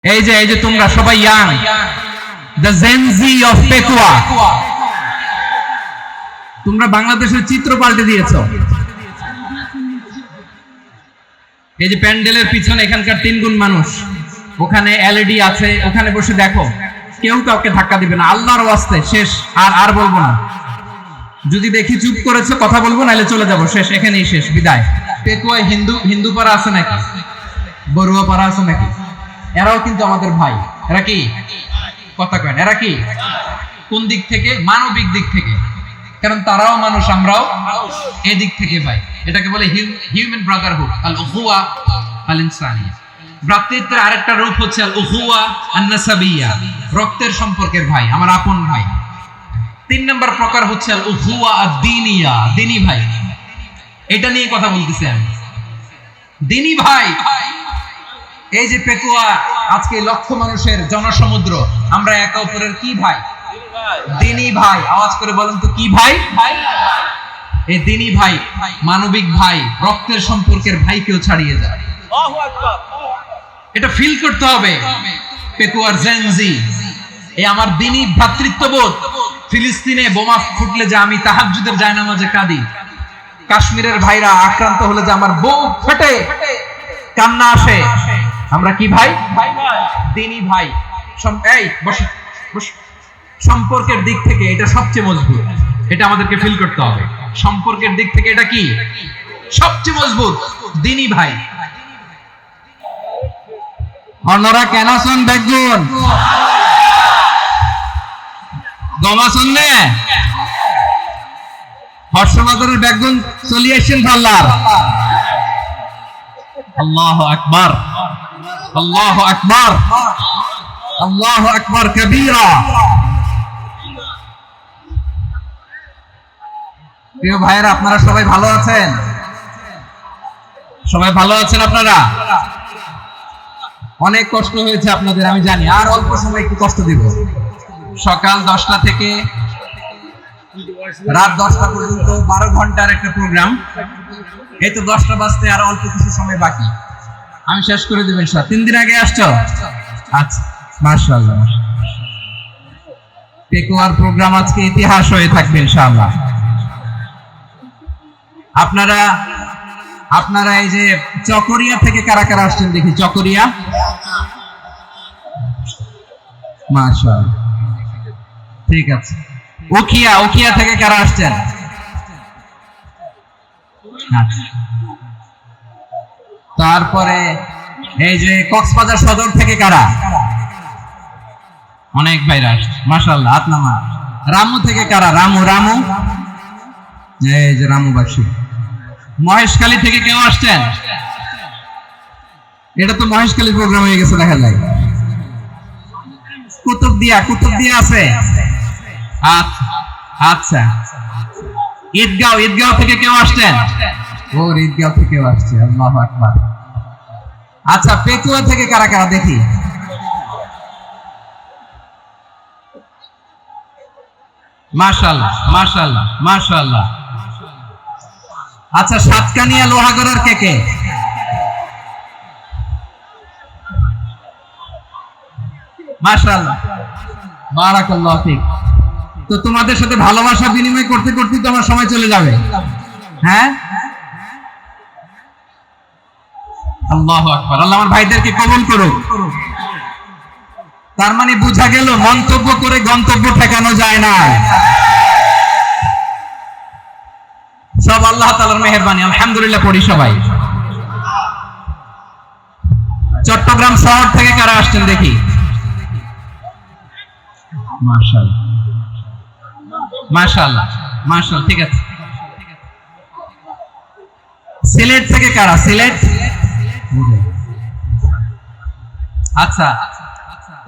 এই যে তোমরা সবাই young, the Gen Z of Pekua, তোমরা বাংলাদেশের চিত্র পাল্টে দিয়েছো। এই যে প্যান্ডেলের পিছনে এখানকার 3 গুণ মানুষ, ওখানে এলইডি আছে, ওখানে বসে দেখো, কেউ কাউকে ধাক্কা দিবে না, আল্লাহর ওয়াস্তে। শেষ, আর বলবো না। যদি দেখি চুপ করেছো কথা বলবো, নাহলে চলে যাবো। শেষ, এখানেই শেষ, বিদায়। পেকুয়ায় হিন্দু পাড়া আছে নাকি? বড়ুয়া পাড়া আছে নাকি? এরাও কিন্তু আমাদের ভাই। এরা কি কথা কয়? এরা কি কোন দিক থেকে? মানবিক দিক থেকে, কারণ তারাও মানুষ, আমরাও এই দিক থেকে ভাই। এটাকে বলে হিউম্যান ব্রাদারহুড, আল উখুয়া আল ইনসানিয়া। ভ্রাতৃত্বের আরেকটা রূপ হচ্ছে আল উখুয়া আন নাসাবিয়া, রক্তের সম্পর্কের ভাই, আমার আপন ভাই। 3 নম্বর প্রকার হচ্ছে আল উখুয়া আদ-দীনিয়া, দ্বীনি ভাই। এটা নিয়ে কথা বলতেছি আমি, দ্বীনি ভাই। এই যে পেকুয়া, আজকে লক্ষ মানুষের জনসমুদ্র, আমরা একে অপরের কি ভাই? দ্বীনি ভাই। আওয়াজ করে বলেন তো, কি ভাই? এই দ্বীনি ভাই, মানবিক ভাই, রক্তের সম্পর্কের ভাইকেও ছাড়িয়ে যায়। এটা ফিল করতে হবে। পেকুয়ার জেনজি, এই আমার দ্বীনি ভ্রাতৃত্ববোধ। ফিলিস্তিনে বোমা ফুটলে যে আমি তাহাজ্জুদের জায়নামাজে কাঁদি, কাশ্মীরের ভাইরা আক্রান্ত হলে যে আমার বুক ফেটে কান্না আসে, আমরা কি ভাই? দ্বীনি ভাই। এই বসে বসে। সম্পর্কের দিক থেকে এটা সবচেয়ে মজবুত, এটা আমাদেরকে ফিল করতে হবে। সম্পর্কের দিক থেকে এটা কি সবচেয়ে মজবুত? দ্বীনি ভাই। অন্যরা কেন শুন দেখুন, গমা শুনলে হর্ষবাদরের বেগুন চলিয়ে আসছেন পাল্লার। আল্লাহু আকবার, আল্লাহু আকবার, আল্লাহু আকবার কবীরা। প্রিয় ভাইয়েরা, আপনারা সবাই ভালো আছেন? সবাই ভালো আছেন আপনারা? অনেক কষ্ট হয়েছে আপনাদের, আমি জানি। আর অল্প সময় একটু কষ্ট দিব। সকাল 10টা থেকে রাত 10টা পর্যন্ত 12 ঘন্টার একটা প্রোগ্রাম। এই তো 10টা বাজতে আর অল্প কিছু সময় বাকি, আমি শেষ করে দেব ইনশাআল্লাহ। 3 দিন আগে আসছো? আচ্ছা, মাশাআল্লাহ। পেকুয়ার প্রোগ্রাম আজকে ইতিহাস হয়ে থাকবে ইনশাআল্লাহ। আপনারা এই যে চকরিয়া থেকে কারা কারা আসছেন দেখি? চকরিয়া, মাশাআল্লাহ, ঠিক আছে। উখিয়া থেকে কারা আসছেন? আচ্ছা। তারপরে এই যে কক্সবাজার সদর থেকে কারা? অনেক ভাইরা আসছে, মাশাআল্লাহ। আতনামা। রামু থেকে কারা? রামু, এই যে রামুবাসী। মহেশখালী থেকে কেউ আসছেন? এটা তো মহেশখালী প্রোগ্রাম হয়ে গেছে দেখা যায়। কুতুবদিয়া আছে? আচ্ছা। ঈদগাঁও থেকে কেউ আসছেন? ও, ঈদগাঁও থেকে আসছে, আল্লাহু আকবার। আচ্ছা, পেকুয়া থেকে কারা কারা দেখি? মাশাআল্লাহ, মাশাআল্লাহ, মাশাআল্লাহ। আচ্ছা, সাতকানিয়া লোহাগড়ার কে? মাশাআল্লাহ, বারাকাল্লাহু ফিক। তো তোমাদের সাথে ভালোবাসা বিনিময় করতে করতে তো আমার সময় চলে যাবে। হ্যাঁ, আল্লাহু আকবার। আল্লাহ আমার ভাইদেরকে কবুল করুক। তার মানে বোঝা গেল, মন্তব্য করে গন্তব্য ঠেকানো যায় না। সব আল্লাহ তাআলার মেহেরবানি, আলহামদুলিল্লাহ পড়ি সবাই। চট্টগ্রাম শহর থেকে কারা আসছেন দেখি? মাশাআল্লাহ, মাশাআল্লাহ, মাশাআল্লাহ, ঠিক আছে। সিলেট থেকে কারা? সিলেট, আচ্ছা।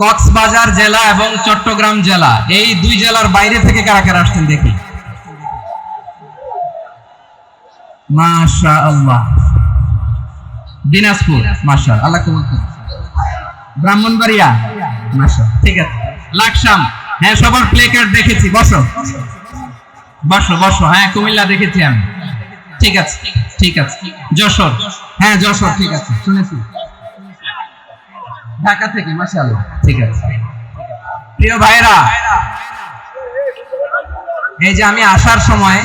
কক্সবাজার জেলা এবং চট্টগ্রাম জেলা, এই 2 জেলার বাইরে থেকে কারা কারা আসছেন দেখি? মাশাআল্লাহ। দিনাজপুর, মাশাআল্লাহ, আল্লাহ কবুল করুন। ব্রাহ্মণবাড়িয়া, মাশাআল্লাহ, ঠিক আছে। লাকসাম, হ্যাঁ, সবার প্লে কার্ড দেখেছি। বসো। হ্যাঁ, কুমিল্লা দেখেছি আমি, ঠিক আছে। যশোর, হ্যাঁ যশোর, ঠিক আছে, শুনেছি। ঢাকা থেকে, মাশাআল্লাহ। ঠিক আছে প্রিয় ভাইরা, এই যে আমি আসার সময়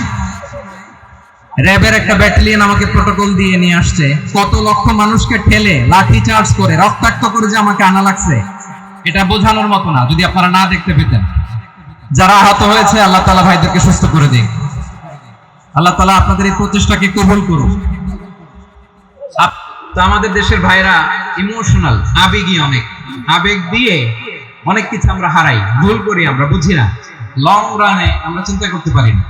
র্যাবের একটা ব্যাটালিয়ন আমাকে প্রটোকল দিয়ে নিয়ে আসছে, কত লক্ষ মানুষকে ঠেলে লাঠি চার্জ করে রক্তাক্ত করে যে আমাকে আনা লাগছে, এটা বোঝানোর মতো না যদি আপনারা না দেখতে পেতেন। যারা আহত হয়েছে আল্লাহ তাআলা ভাইদেরকে সুস্থ করে দিন। আল্লাহ তাআলা আপনাদের এই প্রচেষ্টাকে কবুল করুন। তো আমাদের দেশের ভাইরা ইমোশনাল, আবেগী, অনেক আবেগ দিয়ে অনেক কিছু আমরা হারাই, ভুল করি, আমরা বুঝি না, লং রানে আমরা চিন্তা করতে পারি না।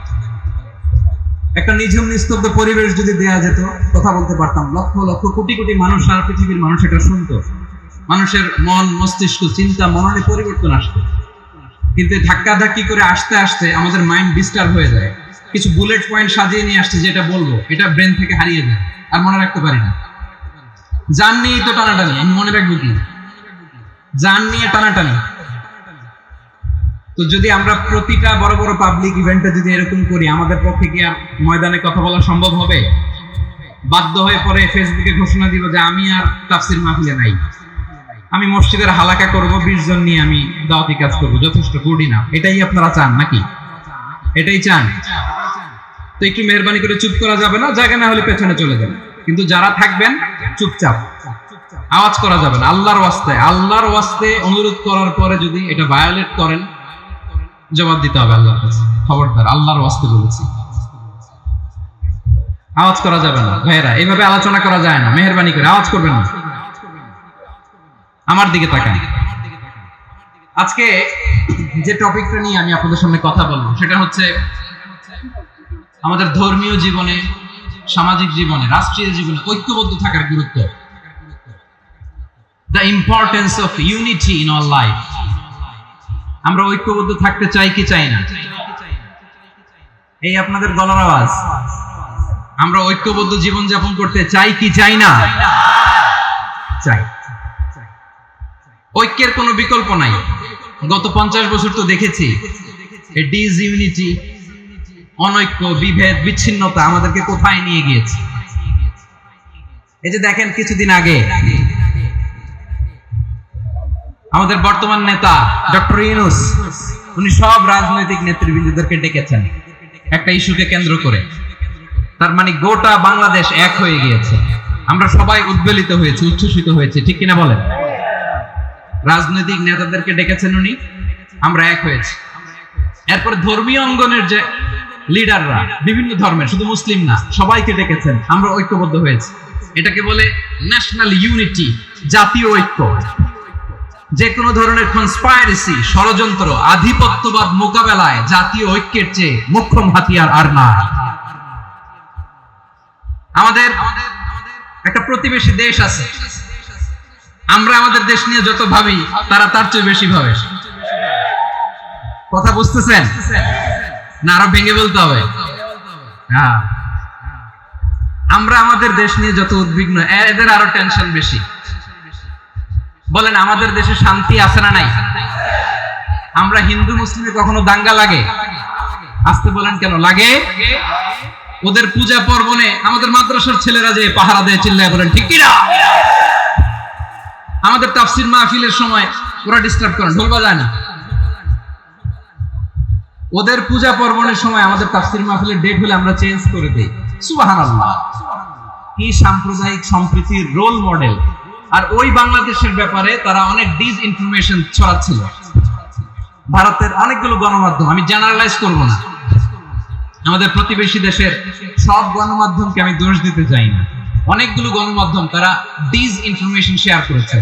একটা নিঝুম নিস্তব্ধ পরিবেশ যদি দেয়া যেত, কথা বলতে পারতাম, লক্ষ লক্ষ কোটি কোটি মানুষ, সারা পৃথিবীর মানুষ এটা শুনতো, মানুষের মন মস্তিষ্ক চিন্তা মননে পরিবর্তন আসতো। কিন্তু ধাক্কাধাক্কি করে আসতে আসতে আমাদের মাইন্ড ডিস্টার্ব হয়ে যায়। কিছু বুলেট পয়েন্ট সাজিয়ে নিয়ে আসছে, যেটা বলবো এটা ব্রেন থেকে হারিয়ে যায়, আর মনে রাখতে পারি না। জান নিয়ে তো টানাটানি, আমি মনে রাখবো কি? জান নিয়ে টানাটানি। তো যদি আমরা প্রতিটা বড় বড় পাবলিক ইভেন্টে যদি এরকম করি, আমাদের পক্ষে কি আর ময়দানে কথা বলা সম্ভব হবে? বাধ্য হয়ে পরে ফেসবুকে ঘোষণা দিব যে আমি আর তাফসীর মাহফিলে নাই, আমি মসজিদের হালাকা করব, 20 জন নিয়ে আমি দাওয়াতি কাজ করব, যথেষ্ট গুড ইনাফ। এটাই আপনারা চান নাকি? এটাই চান? তো একটু মেহরবানি করে চুপ করা যাবে না, জায়গা না হলে পেছনে চলে যাবে। কিন্তু যারা থাকবেন চুপচাপ, আওয়াজ করা যাবে না। আল্লাহর ওয়াস্তে, আল্লাহর ওয়াস্তে অনুরোধ করার পরে যদি এটা ভায়োলেট করেন, জবাব দিতে হবে আল্লাহর কাছে। খবরদার, আল্লাহর ওয়াস্তে বলেছি, আওয়াজ করা যাবে না। ভাইরা, এইভাবে আলোচনা করা যায় না, মেহরবানি করে আওয়াজ করবেন না। আমার দিকে তাকান। আজকে যে টপিকটা নিয়ে আমি আপনাদের সামনে কথা বলবো, সেটা হচ্ছে আমাদের ধর্মীয় জীবনে, সামাজিক জীবনে, রাষ্ট্রীয় জীবনে ঐক্যবদ্ধ থাকার গুরুত্ব। The importance of unity in our life. আমরা ঐক্যবদ্ধ থাকতে চাই কি চাই না? এই আপনাদের গলার আওয়াজ। আমরা ঐক্যবদ্ধ জীবন যাপন করতে চাই কি চাই না? চাই। ঐক্যের কোনো বিকল্প নাই। গত 50 বছর তো দেখেছি এই ডিসইউনিটি, অনৈক্য, বিভেদ, বিচ্ছিন্নতা আমাদেরকে কোথায় নিয়ে গিয়েছে। এই যে দেখেন, কিছুদিন আগে আমাদের বর্তমান নেতা ডক্টর ইউনূস, উনি সব রাজনৈতিক নেতৃবৃন্দদেরকে ডেকেছেন একটা ইস্যুকে কেন্দ্র করে। তার মানে গোটা বাংলাদেশ এক হয়ে গিয়েছে। আমরা সবাই উদ্বেলিত হয়েছি, উচ্ছ্বসিত হয়েছি, ঠিক কিনা বলেন? রাজনৈতিক নেতাদেরকে ডেকেছেন উনি, আমরা এক হয়েছি। এরপর ধর্মীয় অঙ্গনের যে লিডাররা, বিভিন্ন ধর্মের, শুধু মুসলিম না, সবাইকে ডেকেছেন, আমরা ঐক্যবদ্ধ হয়েছি। এটাকে বলে ন্যাশনাল ইউনিটি, জাতীয় ঐক্য। যে কোনো ধরনের কনস্পাইরেসি, ষড়যন্ত্র, আধিপত্যবাদ মোকাবেলায় জাতীয় ঐক্যের চেয়ে মোক্ষম হাতিয়ার আর না। আমাদের একটা প্রতিবেশী দেশ আছে, আমরা আমাদের দেশ নিয়ে যত ভাবি, তারা তার চেয়ে বেশি ভাবে। কথা বুঝতেছেন না? আরো ভেঙে বলতে হবে। হ্যাঁ, আমরা আমাদের দেশ নিয়ে যত উদ্বিগ্ন, এদের আরো টেনশন বেশি। বলেন, আমাদের দেশে শান্তি আছে না নাই? আমরা হিন্দু মুসলিমে কখনো দাঙ্গা লাগে? আসতে বলেন, কেন লাগে? ওদের পূজা পার্বণে আমাদের মাদ্রাসার ছেলেরা যে পাহারা দেয়, চিল্লায় বলেন ঠিক কিনা? আমাদের তাফসীর মাহফিলের সময় ওরা ডিস্টার্ব করেন, ঢোল বাজায় না। ওদের পূজা পার্বণের সময় আমাদের তাফসীর মাহফিলের ডেট হলে আমরা চেঞ্জ করে দেই। সুবহানাল্লাহ, কি সাম্প্রদায়িক সম্প্রীতির রোল মডেল। আর ওই বাংলাদেশের ব্যাপারে তারা অনেক ডিসইনফরমেশন ছড়াচ্ছিল। ভারতের অনেকগুলো গণমাধ্যম, আমি জেনারেলাইজ করব না, আমাদের প্রতিবেশী দেশের সব গণমাধ্যমকে আমি দোষ দিতে চাই না, অনেকগুলো গণমাধ্যম তারা ডিসইনফরমেশন শেয়ার করেছে।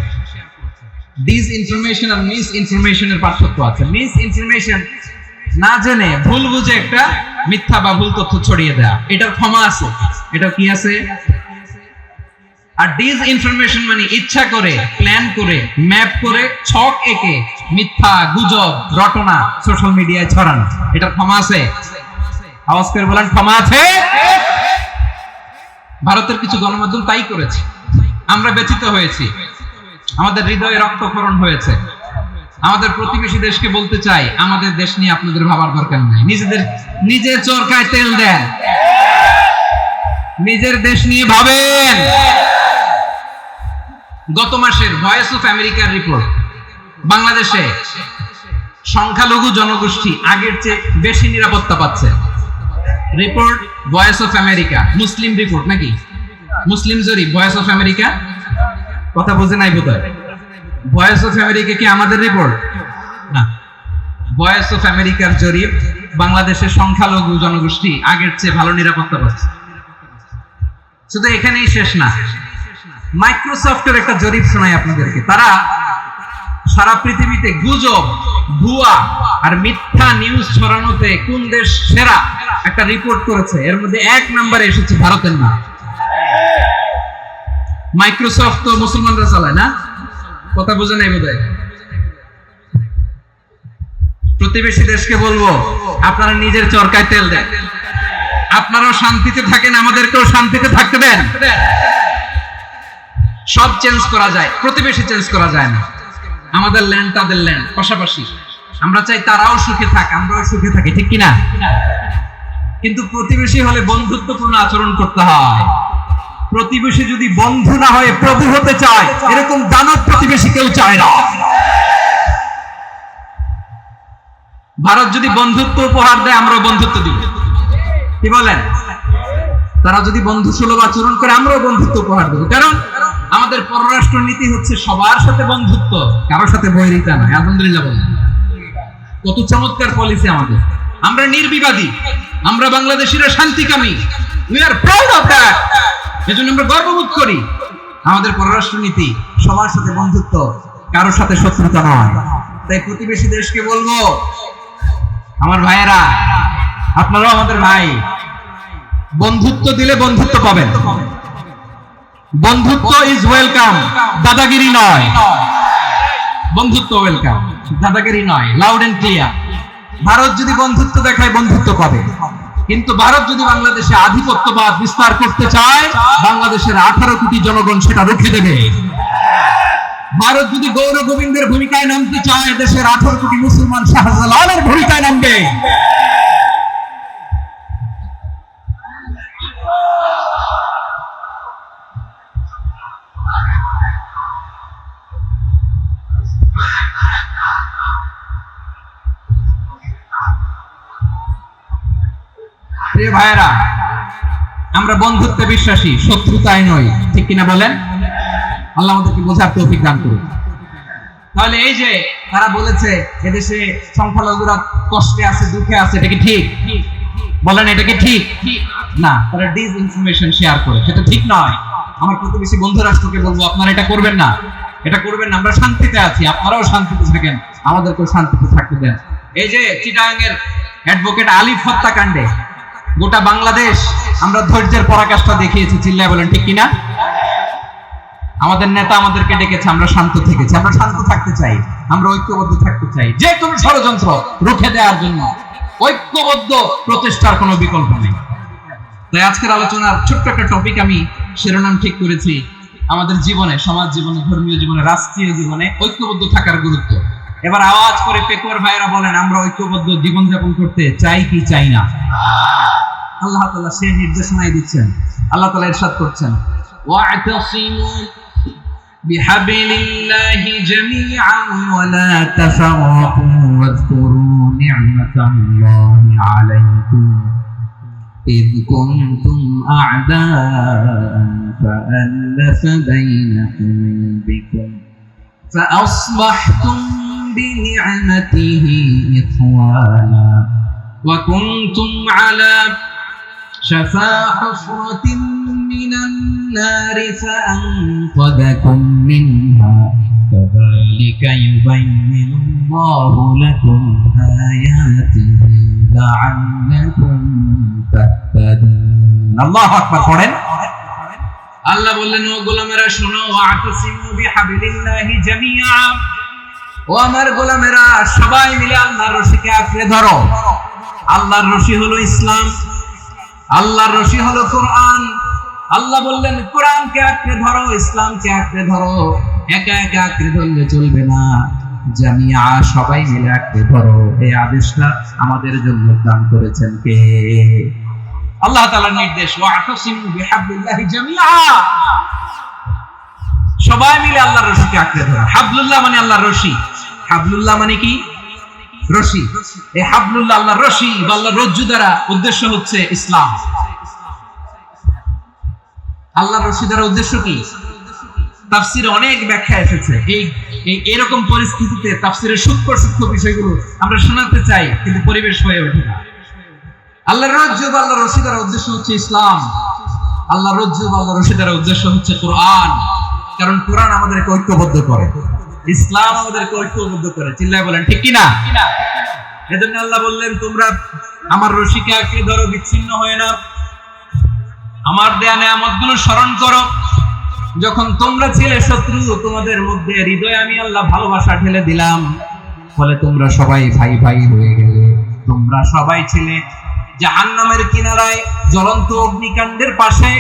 ডিসইনফরমেশন আর মিস ইনফরমেশনের পার্থক্য আছে। মিস ইনফরমেশন না জেনে ভুল বুঝে একটা মিথ্যা বা ভুল তথ্য ছড়িয়ে দেয়া, এটার ক্ষমা আছে, এটা কি আছে। আর ডিসইনফরমেশন মানে ইচ্ছা করে, প্ল্যান করে, ম্যাপ করে, ছক এঁকে মিথ্যা, গুজব, রটনা সোশ্যাল মিডিয়ায় ছড়ানো, এটার ক্ষমা আছে? আওয়াজ করে বলেন, ক্ষমা আছে? ভারতের কিছু গণমাধ্যম তাই করেছে, আমরা ব্যথিত হয়েছি, আমাদের হৃদয়ে রক্তক্ষরণ হয়েছে। আমাদের প্রতিবেশী দেশকে বলতে চাই, আমাদের দেশ নিয়ে আপনাদের ভাবার দরকার নাই। নিজের চরকায় তেল দেন, নিজের দেশ নিয়ে ভাবেন। গত মাসের ভয়েস অফ আমেরিকার রিপোর্ট, বাংলাদেশে সংখ্যালঘু জনগোষ্ঠী আগের চেয়ে বেশি নিরাপত্তা পাচ্ছে। Report voice of America, Muslim report নাকি? মুসলিম জরিপ, ভয়েস অফ আমেরিকা। কথা বোঝে নাই বোধহয়। ভয়েস অফ আমেরিকা কি আমাদের রিপোর্ট না? ভয়েস অফ আমেরিকার জরিপ, বাংলাদেশের সংখ্যালঘু জনগোষ্ঠী আগের চেয়ে ভালো নিরাপত্তা পাচ্ছে। শুধু এখানেই শেষ না, মাইক্রোসফটের একটা জরিপ শোনাই আপনাদেরকে। তারা সারা পৃথিবীতে গুজব, ভুয়া আর মিথ্যা নিউজ ছড়ানোতে কোন দেশ সেরা একটা রিপোর্ট করেছে। এর মধ্যে 1 নম্বরে এসেছে ভারতের নাম। মাইক্রোসফট তো মুসলমানরা চালায় না? কথা বোঝে নাই বোধহয়। প্রতিবেশী দেশকে বলবো, আপনারা নিজের চরকায় তেল দেন, আপনারাও শান্তিতে থাকেন, আমাদেরকেও শান্তিতে থাকতে দেন। সব চেঞ্জ করা যায়, প্রতিবেশী চেঞ্জ করা যায় না। আমাদের ল্যান্ড তাদের ল্যান্ড, পাশাপাশি। আমরা চাই তারাও সুখে থাক, আমরাও সুখে থাকি, ঠিক কিনা? কিন্তু প্রতিবেশী হলে বন্ধুত্বপূর্ণ আচরণ করতে হয়। প্রতিবেশী যদি বন্ধু না হয়ে প্রভু হতে চায়, এরকম দানব প্রতিবেশী কেউ চায় না। ভারত যদি বন্ধুত্ব উপহার দেয়, আমরাও বন্ধুত্ব দিব। কি বলেন? তারা যদি বন্ধু সুলভ আচরণ করে, আমরাও বন্ধুত্ব উপহার দেব। কারণ আমাদের পররাষ্ট্র নীতি হচ্ছে সবার সাথে বন্ধুত্ব, কারোর সাথে বৈরিতা নয়। আলহামদুলিল্লাহ বলেন, কত চমৎকার পলিসি আমাদের। আমরা নির্বিবাদী, আমরা বাংলাদেশিরা শান্তিকামী। We are proud of that. এজন্য আমরা গর্ববোধ করি। আমাদের পররাষ্ট্র নীতি সবার সাথে বন্ধুত্ব, কারোর সাথে শত্রুতা নয়। তাই প্রতিবেশী দেশকে বলবো, আমার ভাইয়েরা, আপনারাও আমাদের ভাই। বন্ধুত্ব দিলে বন্ধুত্ব পাবেন। বন্ধুত্ব ইজ ওয়েলকাম, দাদাগিরি নয়। বন্ধুত্ব ওয়েলকাম, দাদাগিরি নয়। Loud and clear. ভারত যদি বন্ধুত্ব দেখায়, বন্ধুত্ব পাবে। কিন্তু ভারত যদি বাংলাদেশে আধিপত্যবাদ বিস্তার করতে চায়, বাংলাদেশের 18 কোটি জনগণ সেটা রুখে দেবে। ভারত যদি গৌর গোবিন্দের ভূমিকায় নামতে চায়, দেশের 18 কোটি মুসলমান শাহজালালের ভূমিকায় নামবে। প্রিয় ভাইয়েরা, আমরা বন্ধুত্বে বিশ্বাসী, শত্রুতায় নই, ঠিক কিনা বলেন? আল্লাহ আমাদেরকে বোঝার তৌফিক দান করুন। তাহলে এই যে তারা বলেছে এদেশে সংখ্যালঘুরা কষ্টে আছে, দুঃখে আছে, এটা কি ঠিক? বলেন, এটা কি ঠিক? না, তারা ডিসইনফরমেশন শেয়ার করে, সেটা ঠিক নয়। আমার প্রতিবেশী বন্ধু রাষ্ট্রকে বলবো, আপনারা এটা করবেন না, এটা করবেন না। আমরা শান্তিতে আছি, আপনারাও শান্তিতে থাকেন, আমাদেরকেও শান্তিতে থাকতে দেন। এই যে চিটাগাং এর অ্যাডভোকেট আলিফ হত্যাকাণ্ডে গোটা বাংলাদেশ আমরা ধৈর্যের পরাকাষ্ঠা দেখিয়েছি। চিল্লায় বলেন, ঠিক কিনা? আমাদের নেতা আমাদেরকে ডেকেছে, আমরা শান্ত থেকেছি। আমরা শান্ত থাকতে চাই, আমরা ঐক্যবদ্ধ থাকতে চাই। যে কোনো ষড়যন্ত্র রুখে দেওয়ার জন্য ঐক্যবদ্ধ প্রচেষ্টার কোনো বিকল্প নেই। তাই আজকের আলোচনার ছোট্ট একটা টপিক আমি শিরোনাম ঠিক করেছি, আমাদের জীবনে, সমাজ জীবনে, ধর্মীয় জীবনে, রাষ্ট্রীয় জীবনে ঐক্যবদ্ধ থাকার গুরুত্ব। এবার আওয়াজ করে পেকুয়ার ভাইরা বলেন, আমরা ঐক্যবদ্ধ জীবনযাপন করতে চাই কি চাই না? আল্লাহ তাআলা সেই নির্দেশনাই দিচ্ছেন। আল্লাহ তাআলা ইরশাদ করছেন, ওয়া'তাসিমু বিহাবিলিল্লাহি জামিআন ওয়া লা তাফাররাকু ওয়াযকুরু নি'মাতাল্লাহি আলাইকুম إذ كنتم أعداء فألف بين قلوبكم فأصبحتم بنعمته إخوانا وكنتم على شفا حفرة من النار فأنقذكم منها كذلك يبين الله لكم آياته لعلكم تهتدون الله أكبر পড়েন আল্লাহ বললেন, ও গোলামেরা শোনো, ওয়া'তাসিমু বিহাবিলিল্লাহি জামিআ, ও আমার গোলামেরা সবাই মিলে আল্লাহর রশিকে আঁকড়ে ধরো। আল্লাহর রশি হলো ইসলাম, আল্লাহর রশি হলো কোরআন। আল্লাহ বললেন, কোরআনকে আঁকড়ে ধরো, ইসলামকে আঁকড়ে ধরো। একা একা আঁকড়ে ধরলে চলবে না, জামিআ, সবাই মিলে আঁকড়ে ধরো। এই আদেশটা আমাদের জন্য দান করেছেন কে? আল্লাহ তাআলার নির্দেশ, ওয়া'তাসিমু বিহাবিলিল্লাহি জামিআ। সবাই মিলে আল্লাহর রশিকে আঁকড়ে ধরা। হাবলুল্লাহ মানে আল্লাহর রশি। হাবলুল্লাহ মানে কি? রশি। এই হাবলুল্লাহ আল্লাহর রশি বা আল্লাহর রজ্জু দ্বারা উদ্দেশ্য হচ্ছে ইসলাম। আল্লাহর রশি দ্বারা উদ্দেশ্য কি? তাফসিরে অনেক ব্যাখ্যা এসেছে। এই এরকম পরিস্থিতিতে তাফসিরের সূক্ষ্ম সূক্ষ্ম বিষয়গুলো আমরা শোনাতে চাই, কিন্তু পরিবেশ হয়ে ওঠে না। আল্লাহর রজ্জু বা আল্লাহর রশি দ্বারা উদ্দেশ্য হচ্ছে ইসলাম। আল্লাহর রজ্জু বা আল্লাহর রশি দ্বারা উদ্দেশ্য হচ্ছে কোরআন। কারণ কোরআন আমাদেরকে ঐক্যবদ্ধ করে, ইসলাম আমাদেরকে ঐক্যবদ্ধ করে। চিল্লায় বলেন ঠিক কি না? এজন্য আল্লাহ বললেন, তোমরা আমার রশিকে আঁকড়ে ধরো, বিচ্ছিন্ন হয়ে না। আমার দেয়া নেয়ামতগুলো স্মরণ করো। যখন তোমরা ছিলে শত্রু, তোমাদের মধ্যে হৃদয়ে আমি আল্লাহ ভালোবাসা ঢেলে দিলাম, ফলে তোমরা সবাই ভাই ভাই হয়ে গেলে। তোমরা সবাই ছিলে জাহান্নামের কিনারায়, জ্বলন্ত অগ্নিকাণ্ডের পাশে।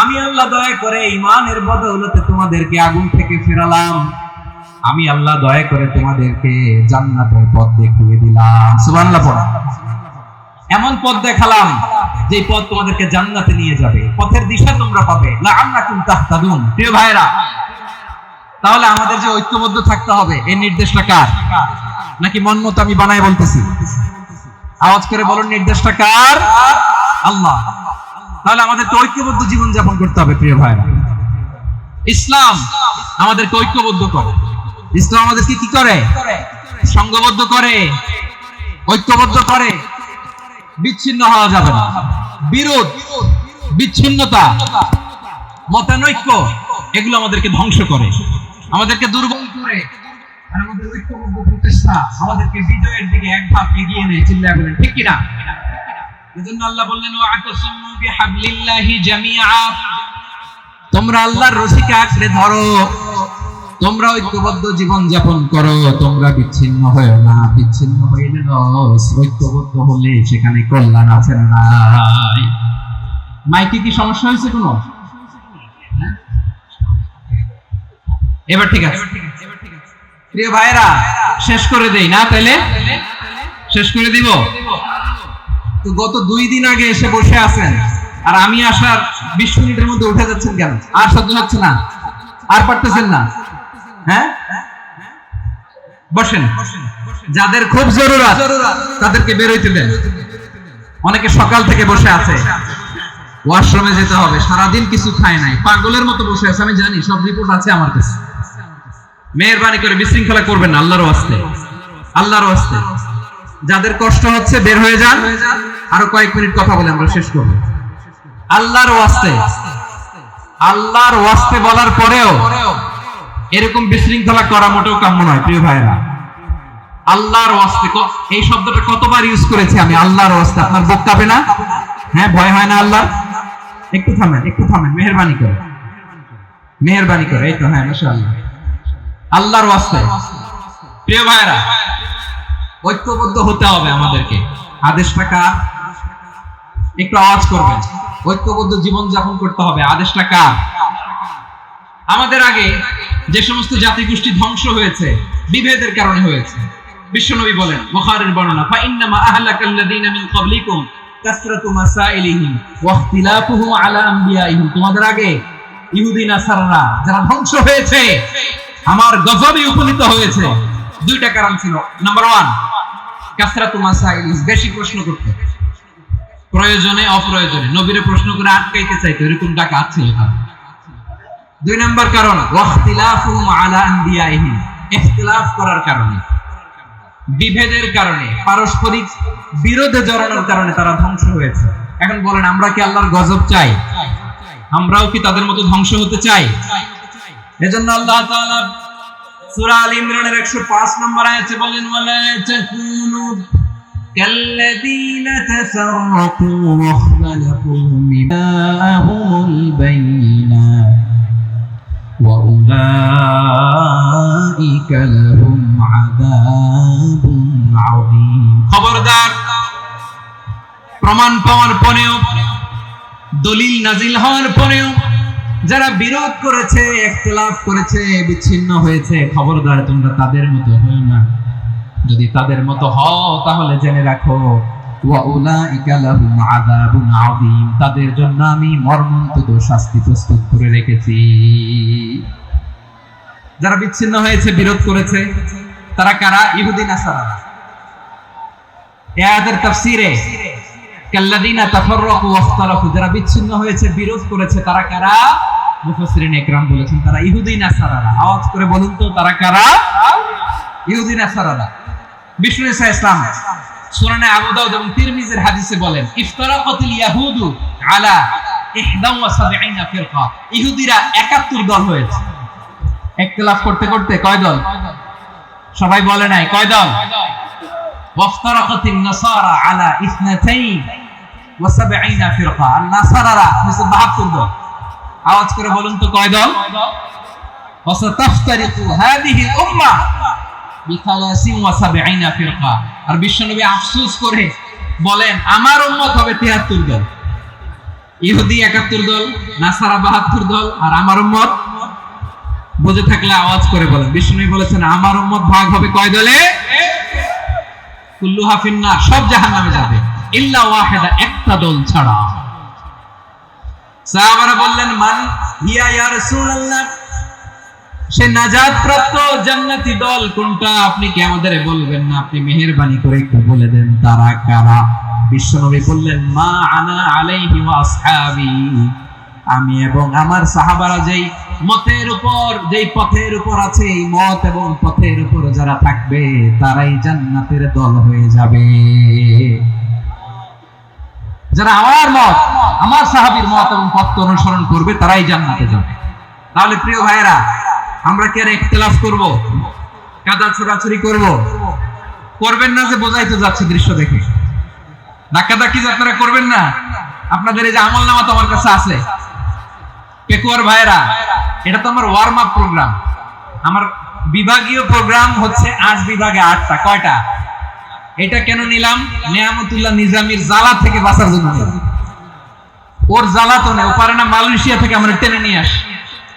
আমি আল্লাহ দয়া করে ঈমানের বদৌলতে তোমাদেরকে আগুন থেকে ফেরালাম। আমি আল্লাহ দয়া করে তোমাদেরকে জান্নাতের পথ দেখিয়ে দিলাম। সুবহানাল্লাহ পড়া। এমন পথ দেখালাম যে পথ তোমাদেরকে জান্নাতে নিয়ে যাবে, পথের দিশা তোমরা পাবে। লাআল্লাকুম তাহতাদুন। প্রিয় ভাইরা, তাহলে আমাদের যে ঐক্যবদ্ধ থাকতে হবে, এই নির্দেশটা কার? নাকি মন মতো আমি বানায় বলতেছি? আওয়াজ করে বলুন, নির্দেশটা কার? আল্লাহ। তাহলে আমাদেরকে ঐক্যবদ্ধ জীবন যাপন করতে হবে। প্রিয় ভাইরা, ইসলাম আমাদেরকে ঐক্যবদ্ধ করে। ইসলাম আমাদেরকে কি করে? সংঘবদ্ধ করে, ঐক্যবদ্ধ করে। বিচ্ছিন্ন হওয়া যাবে না। বিরোধ, বিচ্ছিন্নতা, মতানৈক্য, এগুলো আমাদেরকে ধ্বংস করে, আমাদেরকে দুর্বল করে। আর আমাদের ঐক্যবদ্ধ প্রচেষ্টা আমাদেরকে বিজয়ের দিকে এক ধাপ এগিয়ে নেয়। চিল্লায় বলেন ঠিক কি না? এজন্য আল্লাহ বললেন, ওয়া'তাসিমু বিহাবলিল্লাহি জামিআ। তোমরা আল্লাহর রশিকে আঁকড়ে ধরো, তোমরা ঐক্যবদ্ধ জীবন যাপন করো, তোমরা বিচ্ছিন্ন হয়ো না। বিচ্ছিন্ন হইলে লস, ঐক্যবদ্ধ হলে সেখানে কল্যাণ আছে না নাই? মাইকে কি সমস্যা হয়েছে কোনো? এবার ঠিক আছে। প্রিয় ভাইরা, শেষ করে দেই না? তাইলে শেষ করে দিব। তো গত 2 দিন আগে এসে বসে আছেন, আর আমি আসার 20 মিনিটের মধ্যে উঠে যাচ্ছেন কেন? আর সহ্য হচ্ছে না? আর পারতেছেন না? হ্যাঁ, বসেন। যাদের খুব জরুরত তাদেরকে বের হইতে দেন। অনেকে সকাল থেকে বসে আছে, ওয়াশরুমে যেতে হবে, সারাদিন কিছু খায় নাই, পাগলের মতো বসে আছে। আমি জানি, সব রিপোর্ট আছে আমার কাছে। মেহেরবানি করে বিশৃঙ্খলা করবেন না, আল্লাহর ওয়াস্তে, আল্লাহর ওয়াস্তে। যাদের কষ্ট হচ্ছে বের হয়ে যান। আরো কয়েক মিনিট কথা বলে আমরা শেষ করব। আল্লাহর ওয়াস্তে, আল্লাহর ওয়াস্তে বলার পরেও এরকম বিশৃঙ্খলা করা মোটেও কাম্য নয়। প্রিয় ভাইরা, আল্লাহর ওয়াস্তে, এই শব্দটা কতবার ইউজ করেছি আমি? আল্লাহর ওয়াস্তে। আপনার বুক কাঁপে না? হ্যাঁ, ভয় হয় না আল্লাহ? একটু থামেন, একটু থামেন, মেহেরবানি করে, মেহেরবানি করে। এই তো, হ্যাঁ, মাশাআল্লাহ। আল্লাহর ওয়াস্তে। প্রিয় ভাইরা, ঐক্যবদ্ধ হতে হবে আমাদেরকে। আদেশটা কার? একটু আওয়াজ করবেন। ঐক্যবদ্ধ জীবন যাপন করতে হবে। আদেশটা কার? আমাদের আগে যে সমস্ত জাতিগোষ্ঠী ধ্বংস হয়েছে, বিভেদের কারণে হয়েছে। বিশ্বনবী বলেন, বুখারীর বর্ণনা, ফা ইন্নামা আহলাকাল্লাযীনা মিন ক্বাবলিকুম কাসরাতু মাসাইলিহিম ওয়া ইখতিলাফুহুম আলা আমবিয়াইহিম। তোমাদের আগে ইহুদি নাসারারা যারা ধ্বংস হয়েছে, আমার গজবে উপনীত হয়েছে, 2টা কারণ ছিল। নাম্বার 1, কাসরাতু মাসাইলিহিম, বেশি প্রশ্ন করতে, প্রয়োজনে অপ্রয়োজনে নবীরে প্রশ্ন করে আটকাইতে চাইতো, এরকম ডাকাত ছিল তারা। 2 নাম্বার কারণ, ওয়াখতিলাফুহুম আলা আনবিয়াইহিম, ইখতিলাফ করার কারণে, বিভেদের কারণে, পারস্পরিক বিরোধে জড়ানোর কারণে তারা ধ্বংস হয়েছে। এখন বলেন, আমরা কি আল্লাহর গজব চাই? আমরাও কি তাদের মতো ধ্বংস হতে চাই? এজন্য আল্লাহ তাআলা সূরা আল ইমরানের 105 নম্বর আয়াতে বলেন, ওয়ালা তাকুনু কাল্লাযীনা তাফাররাকু ওয়াখতালাফু মিন জাআহুমুল বাইয়িনাত ওয়া উলাইকা লাহুম আযাবুন আযীম। খবরদার, প্রমাণ পাওয়ার পরেও, দলিল নাজিল হওয়ার পরেও যারা বিরোধ করেছে, ইখতিলাফ করেছে, বিচ্ছিন্ন হয়েছে, খবরদার তোমরা তাদের মতো হও না। যদি তাদের মতো হও তাহলে জেনে রাখো, ওয়া উলাইকা লাহুম আযাবুন আযীম, তাদের জন্য আমি মর্মন্তুদ শাস্তি প্রস্তুত করে রেখেছি। যারা বিচ্ছিন্ন হয়েছে, বিরোধ করেছে, তারা কারা? ইহুদি নাসারা। এই আয়াতের তাফসীরে কাল্লাযীনা তাফাররাকু ওয়াখতালাফু, যারা বিচ্ছিন্ন হয়েছে, বিরোধ করেছে, তারা কারা? মুফাসসিরিন ইকরাম বলেছেন তারা ইহুদি নাসারারা। আওয়াজ করে বলুন তো, তারা কারা? ইহুদি নাসারারা। বিষ্ণু ঈসা ইসলাম সুনানে আবু দাউদ এবং তিরমিজির হাদিসে বলেন, ইফতারাকাতিল ইয়াহুদু আলা 71 ফিরকা, ইহুদিরা 71 দল হয়েছে। ইখতিলাফ করতে করতে কয় দল? সবাই বলে নাই, কয় দল? ওয়াফতারাকাতিন নাসারা আলা 72 ফিরকা, আর নাসারারা হচ্ছে 72 দল। আওয়াজ করে বলুন তো, কয় দল? ওয়াসাতাফতারিকু হাদিহিল উম্মাহ বি73 ফিরকা। আর বিশ্বনবী আফসোস করে বলেন, আমার উম্মত হবে 73 দল। ইহুদি 71 দল, নাসারা 72 দল, আর আমার উম্মত, বুঝে থাকলে আওয়াজ করে বলেন। বিশ্বনবী বলেছেন, আমার উম্মত ভাগ হবে কয় দলে? কুল্লুহা ফিন্নার, সব জাহান্নামে যাবে, ইল্লা ওয়াহিদা, একটা দল ছাড়া। সাহাবারা বললেন, মান হিয়া ইয়া রাসূলুল্লাহ, সে নাজাত প্রাপ্ত জান্নাতি দল কোনটা? আপনি কি আমাদের বলবেন না? আপনি মেহেরবানি করে একটু বলে দেন তারা কারা? বিশ্বনবী বললেন, মা আনা আলাইহি ওয়া আসহাবি, আমি এবং আমার সাহাবারা যেই মতের উপর, যেই পথের উপর আছে, এই মত এবং পথের উপর যারা থাকবে, তারাই জান্নাতের দল হয়ে যাবে। যারা আমার মত, আমার সাহাবীর মত এবং পথ অনুসরণ করবে, তারাই জান্নাতে যাবে। তাহলে প্রিয় ভাইরা, আমরা কি আর ইখতিলাফ করব? কাদা ছোড়াছুরি করব? করবেন না যে বোঝাই তো যাচ্ছে দৃশ্য দেখে। ধাক্কাধাক্কি যে আপনারা করবেন না। আপনাদের এই যে আমলনামা তো আমার কাছে আছে। পেকুয়ার ভাইরা, এটা তো আমার ওয়ার্ম আপ প্রোগ্রাম। আমার বিভাগীয় প্রোগ্রাম হচ্ছে 8 বিভাগে 8টা। কয়টা? এটা কেন নিলাম? নিয়ামতুল্লাহ নিজামীর জ্বালা থেকে বাঁচার জন্য নিলাম। ওর জ্বালা তো নেই, ও পারে না মালয়েশিয়া থেকে আমরা টেনে নিয়ে আস,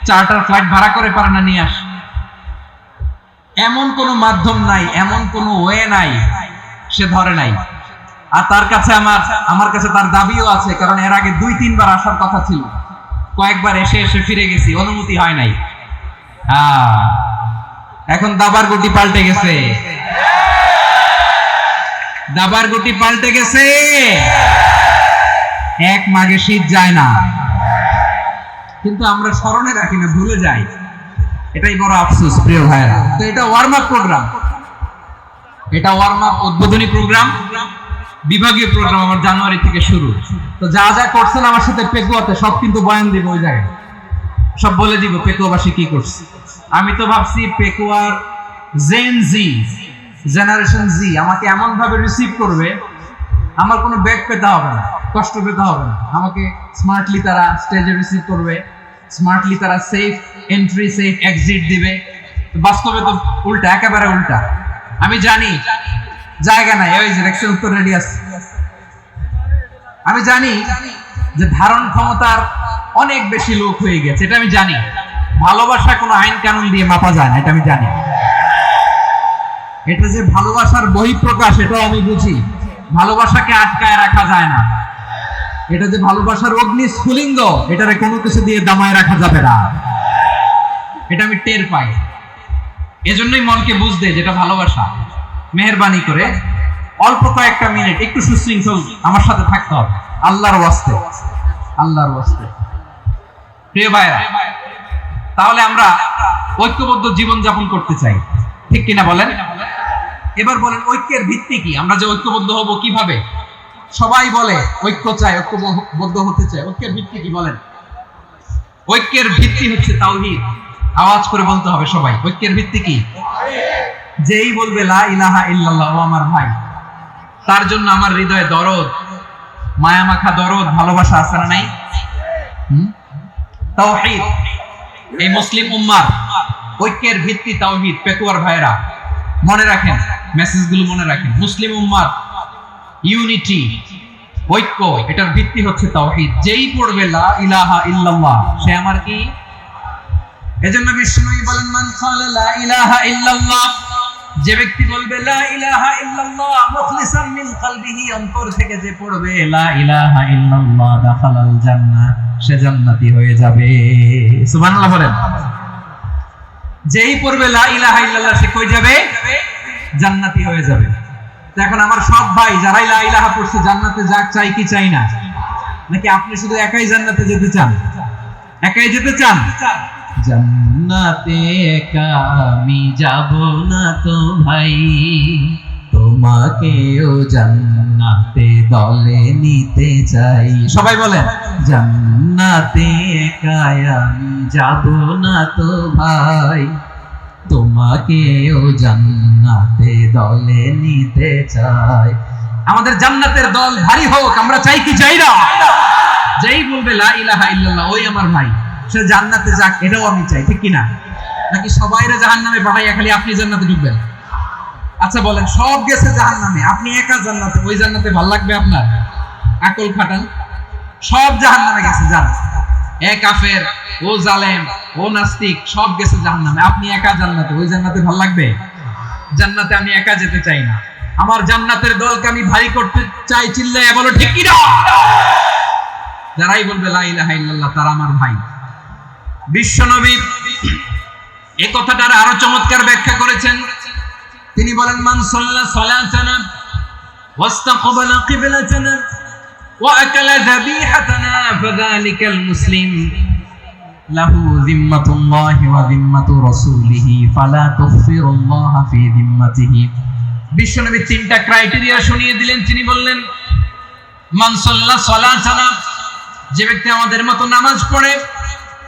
চার্টার ফ্লাইট ভাড়া করে পারে না নিয়ে আস। এমন কোন মাধ্যম নাই, এমন কোন ওয়ে নাই, সে ধরে নাই। আর তার কাছে আমার কাছে তার দাবিও আছে, কারণ এর আগে 2-3 বার আসার কথা ছিল। কয়েকবার এসে ফিরে গেছি, অনুমতি হয় নাই। এখন দাবার গুটি পাল্টে গেছে, দাবার গুটি পাল্টে গেছে। এক মাঘে শীত যায় না, কিন্তু আমরা স্মরণে রাখি না, ভুলে যাই। এটাই বড় আফসোস প্রিয় ভাইরা। তো এটা ওয়ার্ম আপ প্রোগ্রাম, এটা ওয়ার্ম আপ উদ্বোধনী প্রোগ্রাম, বিভাগীয় প্রোগ্রাম আমার জানুয়ারি থেকে শুরু। তো যা যা করছেন আমার সাথে পেকুয়াতে, সব কিন্তু বয়ান দিব ওই জায়গায়, সব বলে দিব পেকুয়াবাসী কি করছে। আমি তো ভাবছি পেকুয়ার জেনারেশন জি আমাকে এমন ভাবে রিসিভ করবে, আমার কোনো ব্যাক পেতে হবে না, কষ্ট পেতে হবে না। আমাকে স্মার্টলি তারা স্টেজে রিসিভ করবে, স্মার্টলি তারা সেফ এন্ট্রি, সেফ এক্সিট দিবে। বাস্তবে তো উল্টা, একেবারে উল্টা। আমি জানি জায়গা নাই, ওই যে ইলেকশন উত্তর রেডি আছে। আমি জানি যে ধারণ ক্ষমতার অনেক বেশি লোক হয়ে গেছে, এটা আমি জানি। ভালোবাসা কোনো আইন কানুন দিয়ে মাপা যায় না, এটা আমি জানি। এটা যে ভালোবাসার বহিঃপ্রকাশ, এটাও আমি বুঝি। ভালোবাসাকে আটকায় রাখা যায় না। এটা যে ভালোবাসার অগ্নি স্ফুলিঙ্গ, এটারে কোনো কিছু দিয়ে দামায় রাখা যাবে না, এটা আমি টের পাই। এজন্যই মনকে বুঝতে যেটা ভালোবাসা। মেহেরবানি করে অল্প কয়েকটা মিনিট একটু সুশৃঙ্খল আমার সাথে থাকতে হবে, আল্লাহর ওয়াস্তে, আল্লাহর ওয়াস্তে। প্রিয় ভাইরা, তাহলে আমরা ঐক্যবদ্ধ জীবন যাপন করতে চাই, ঠিক কিনা বলেন? এবার বলেন, ঐক্যের ভিত্তি কি? আমরা যে ঐক্যবদ্ধ হব কিভাবে? সবাই বলে ঐক্য চাই, ঐক্যবদ্ধ হতে চাই। ঐক্যের ভিত্তি কি বলেন? ঐক্যের ভিত্তি হচ্ছে তাওহীদ। আওয়াজ করে বলতে হবে সবাই, ঐক্যের ভিত্তি কি? যেই বলবে লা ইলাহা ইল্লাল্লাহ, ও আমার ভাই, তার জন্য আমার হৃদয়ে দরদ, মায়ামাখা দরদ, ভালোবাসা আছে না নাই? তাওহীদ। এই মুসলিম উম্মার ঐক্যের ভিত্তি তাওহীদ। পেকুয়ার ভাইরা মনে রাখেন, মেসেজগুলো মনে রাখেন। মুসলিম উম্মার ইউনিটি, ঐক্য, এটার ভিত্তি হচ্ছে তাওহীদ। যেই পড়বে লা ইলাহা ইল্লাল্লাহ, সে আমার কি? এজন্য বিষ্ণুই বলেন, মান ক্বালা লা ইলাহা ইল্লাল্লাহ, যে ব্যক্তি বলবে লা ইলাহা ইল্লাল্লাহ মুখলিসান মিন কলবিহি, অন্তর থেকে যে পড়বে লা ইলাহা ইল্লাল্লাহ, দাখালাল জান্নাহ, সে জান্নাতি হয়ে যাবে। সুবহানাল্লাহ বলেন। যেই পড়বে লা ইলাহা ইল্লাল্লাহ সে কই যাবে? জান্নাতি হয়ে যাবে। তো এখন আমার সব ভাই যারাই লা ইলাহা পড়ছে জান্নাতে যাক, চাই কি চাই না? নাকি আপনি শুধু একাই জান্নাতে যেতে চান? একাই যেতে চান? জান্নাতে একা আমি যাব না তো ভাই, তোমাকেও জান্নাতে দলে নিতে চাই। সবাই বলেন, জান্নাতে একা আমি যাব না তো ভাই, তোমাকেও জান্নাতে দলে নিতে চাই। আমাদের জান্নাতের দল ভারী হোক, আমরা চাই কি চাই না? যেই বলবে লা ইলাহা ইল্লাল্লাহ ওই আমার ভাই, সে জান্নাতে যাক, এটাও আমি চাই, ঠিক কি না? নাকি সবাইরে জাহান্নামে পাঠাইয়া খালি আপনি জান্নাতে ঢুকবেন? আচ্ছা বলেন, সব গেছে জাহান্নামে, আপনি একা জান্নাতে, ওই জান্নাতে ভালো লাগবে আপনার? আকল খাটান। সব জাহান্নামে গেছে, যান। এ কাফের, ও জালেম, ও নাস্তিক, সব গেছে জাহান্নামে, আপনি একা জান্নাতে, ওই জান্নাতে ভালো লাগবে? জান্নাতে আমি একা যেতে চাই না, আমার জান্নাতের দলকে আমি ভারী করতে চাই। চিল্লায় বলো ঠিক কি না? যারাই বলবে লা ইলাহা ইল্লাল্লাহ তারা আমার ভাই। বিশ্বনবী এই কথাটার আরো চমৎকার ব্যাখ্যা করেছেন। তিনি বলেন, মান সাল্লা সালাতানা ওয়াস্তাকবালা কিবলাতানা ওয়া আকালা যাবিহাতানা ফাযালিকাল মুসলিম লাহু যিম্মাতুল্লাহি ওয়া যিম্মাতু রাসূলিহি ফালা তুগফিরুল্লাহা ফি যিম্মাতিহি। বিশ্বনবী তিনটা ক্রাইটেরিয়া শুনিয়ে দিলেন। তিনি বললেন, মান সাল্লা সালাতানা, যে ব্যক্তি আমাদের মতো নামাজ পড়ে,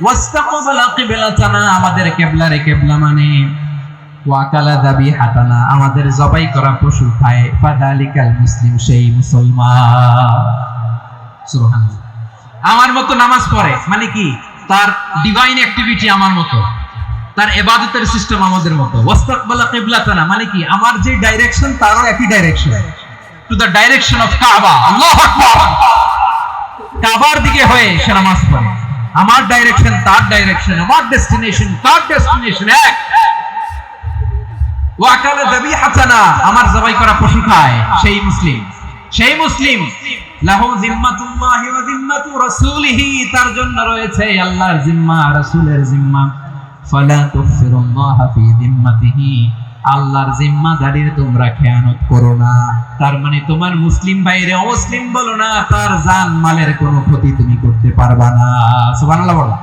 ওয়াস্তাকবালা কিবলাতানা, আমাদের কিবলারে কিবলা মানে, ওয়াকালা যাবিহাতানা, আমাদের জবাই করা পশু খায়, ফাযালিকাল মুসলিম, সেই মুসলমান। সুবহানাল্লাহ। আমার মতো নামাজ পড়ে মানে কি? তার ডিভাইন অ্যাক্টিভিটি আমার মতো, তার ইবাদতের সিস্টেম আমাদের মতো। ওয়াস্তাকবালা কিবলাতানা মানে কি? আমার যে ডাইরেকশন তারও একই direction, to the direction of কাবা। আল্লাহু আকবার। কাবার দিকে হয়ে সে নামাজ পড়ে। আমার ডাইরেকশন তার ডাইরেকশন, আমার ডেস্টিনেশন তার ডেস্টিনেশন এক। ওয়াকালা যাবিহাতানা, আমার জবাই করা পশু খায়, সেই মুসলিম। সেই মুসলিম লাহু যিম্মাতুল্লাহি ওয়া যিম্মাতু রাসূলিহি, তার জন্য রয়েছে আল্লাহর জিম্মা, রাসূলের জিম্মা। ফালা তুগফিরুল্লাহা ফি যিম্মাতিহি, আল্লাহর জিম্মাদারির তোমরা খেয়ানত করো না। তার মানে তোমার মুসলিম ভাইরে অমুসলিম বলো না, তার জান মালের কোনো ক্ষতি তুমি করতে পারবা না। সুবহানাল্লাহ বলো।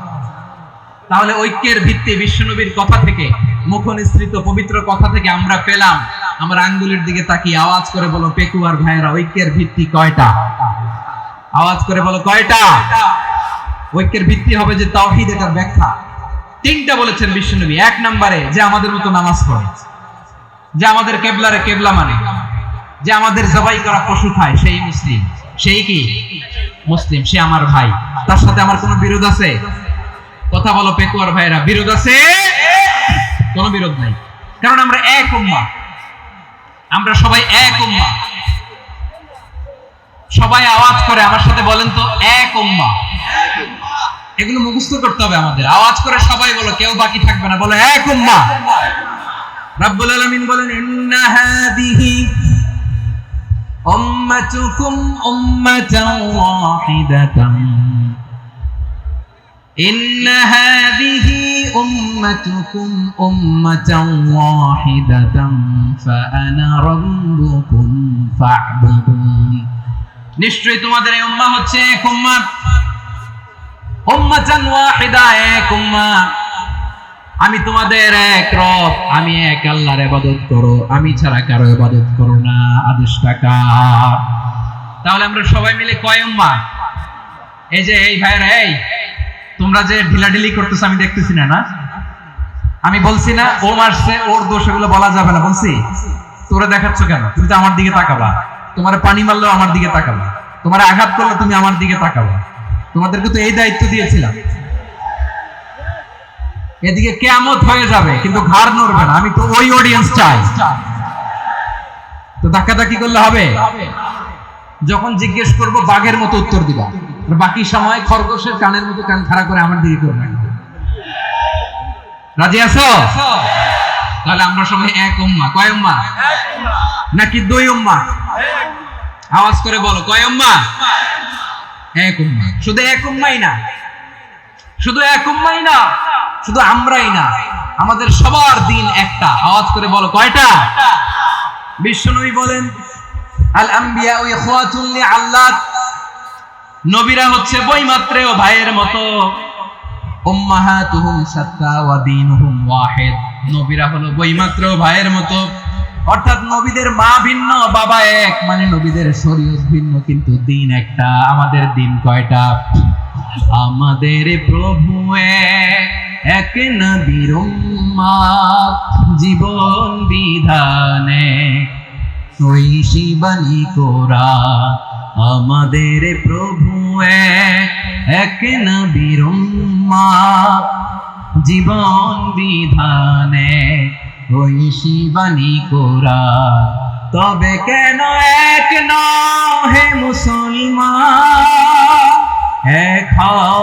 তাহলে ঐক্যের ভিত্তি বিশ্বনবীর কথা থেকে, মুখনিসৃত পবিত্র কথা থেকে আমরা পেলাম। আমরা আঙ্গুলের দিকে তাকিয়ে আওয়াজ করে বলো পেকুয়ার ভাইয়েরা, ঐক্যের ভিত্তি কয়টা? আওয়াজ করে বলো কয়টা? ঐক্যের ভিত্তি হবে যে তাওহীদ, এটার ব্যাখ্যা তিনটা বলেছেন বিশ্বনবী। এক নম্বরে যে আমাদের মতো নামাজ পড়ে, যে আমাদের কেবলারে কেবলা মানে, যে আমাদের জবাই করা পশু খায়, সেই মুসলিম। সেই কি মুসলিম? সে আমার ভাই। তার সাথে আমার কোনো বিরোধ আছে? কথা বলো পেকুয়ার ভাইরা, বিরোধ আছে? কোনো বিরোধ নাই, কারণ আমরা এক উম্মাহ, আমরা সবাই এক উম্মাহ। সবাই আওয়াজ করে আমার সাথে বলেন তো, এক উম্মাহ। এগুলো মুখস্থ করতে হবে আমাদের। আওয়াজ করে সবাই বলো, কেউ বাকি থাকবে না, বলো এক উম্মাহ। রাব্বুল আলামিন বলেন, ইন্না হাদিহি উম্মাতুকুম উম্মাতান ওয়াহিদাতান, ইন্না হাদিহি উম্মাতুকুম উম্মাতান ওয়াহিদাতান ফাআনা রাব্বুকুম ফা'বুদুন। নিশ্চয়ই তোমাদের এই উম্মাহ হচ্ছে এক উম্মাহ, উম্মাতান ওয়াহিদা, এক উম্মাহ। আমি তোমাদের এক রব, আমি এক আল্লাহর ইবাদত করো, আমি ছাড়া কারো ইবাদত করো না। আদেশটা কার? তাহলে আমরা সবাই মিলে কয় উম্মাহ? এই যে এই ভাইরা, এই তোমরা যে ঢিলাঢিলি করতেছো আমি দেখতেছি না, না? আমি বলছি না ও মারছে, ওর দোষ, এগুলো বলা যাবে না। বলছি তোরা দেখাচ্ছ কেন? তুমি তো আমার দিকে তাকাবা। তোমার পানি মারলেও আমার দিকে তাকাবা, তোমার আঘাত করলে তুমি আমার দিকে তাকাবা। তোমাদেরকে তো এই দায়িত্ব দিয়েছিলাম। এদিকে কিয়ামত হয়ে যাবে কিন্তু ঘাড় নড়বে না। আমি তো ওই অডিয়েন্স চাই। তো ধাক্কাধাক্কি করলে হবে? যখন জিজ্ঞেস করব বাঘের মতো উত্তর দিবা, বাকি সময় খরগোশের কানের মতো কান খাড়া করে আমার দিকে করবে। রাজি আছো? তাহলে আমরা সবাই এক উম্মাহ। কয় উম্মাহ? নাকি দুই উম্মাহ? আওয়াজ করে বলো, কয় উম্মাহ? এক উম্মাহ। শুধু এক উম্মাহই না, শুধু এক উম্মাহই না, শুধু আমরাই না, আমাদের সবার দিন একটা। আওয়াজ করে বলো কয়টা? বিশ্বনবী বলেন আল আম্বিয়া ইখওয়াতুন লিআল্লাত, নবীরা হচ্ছে বৈমাত্রেয় ভাইয়ের মতো। উম্মাহাতুহুম শাত্তা ওয়া দীনুহুম ওয়াহিদ, নবীরা হলো বৈমাত্রেয় ভাইয়ের মতো। অর্থাৎ নবীদের মা ভিন্ন বাবা এক, মানে নবীদের শরীয়ত ভিন্ন কিন্তু দিন একটা। আমাদের দিন কয়টা? আমাদের প্রভু এক, এক নবীর উম্মত, জীবন বিধানে ঐশী বাণী কোরআন। আমাদের প্রভু এক, এক নবীর উম্মত, জীবন বিধানে ঐশী বাণী কোরআন। তবে কেন এক নও হে মুসলমান, এক হও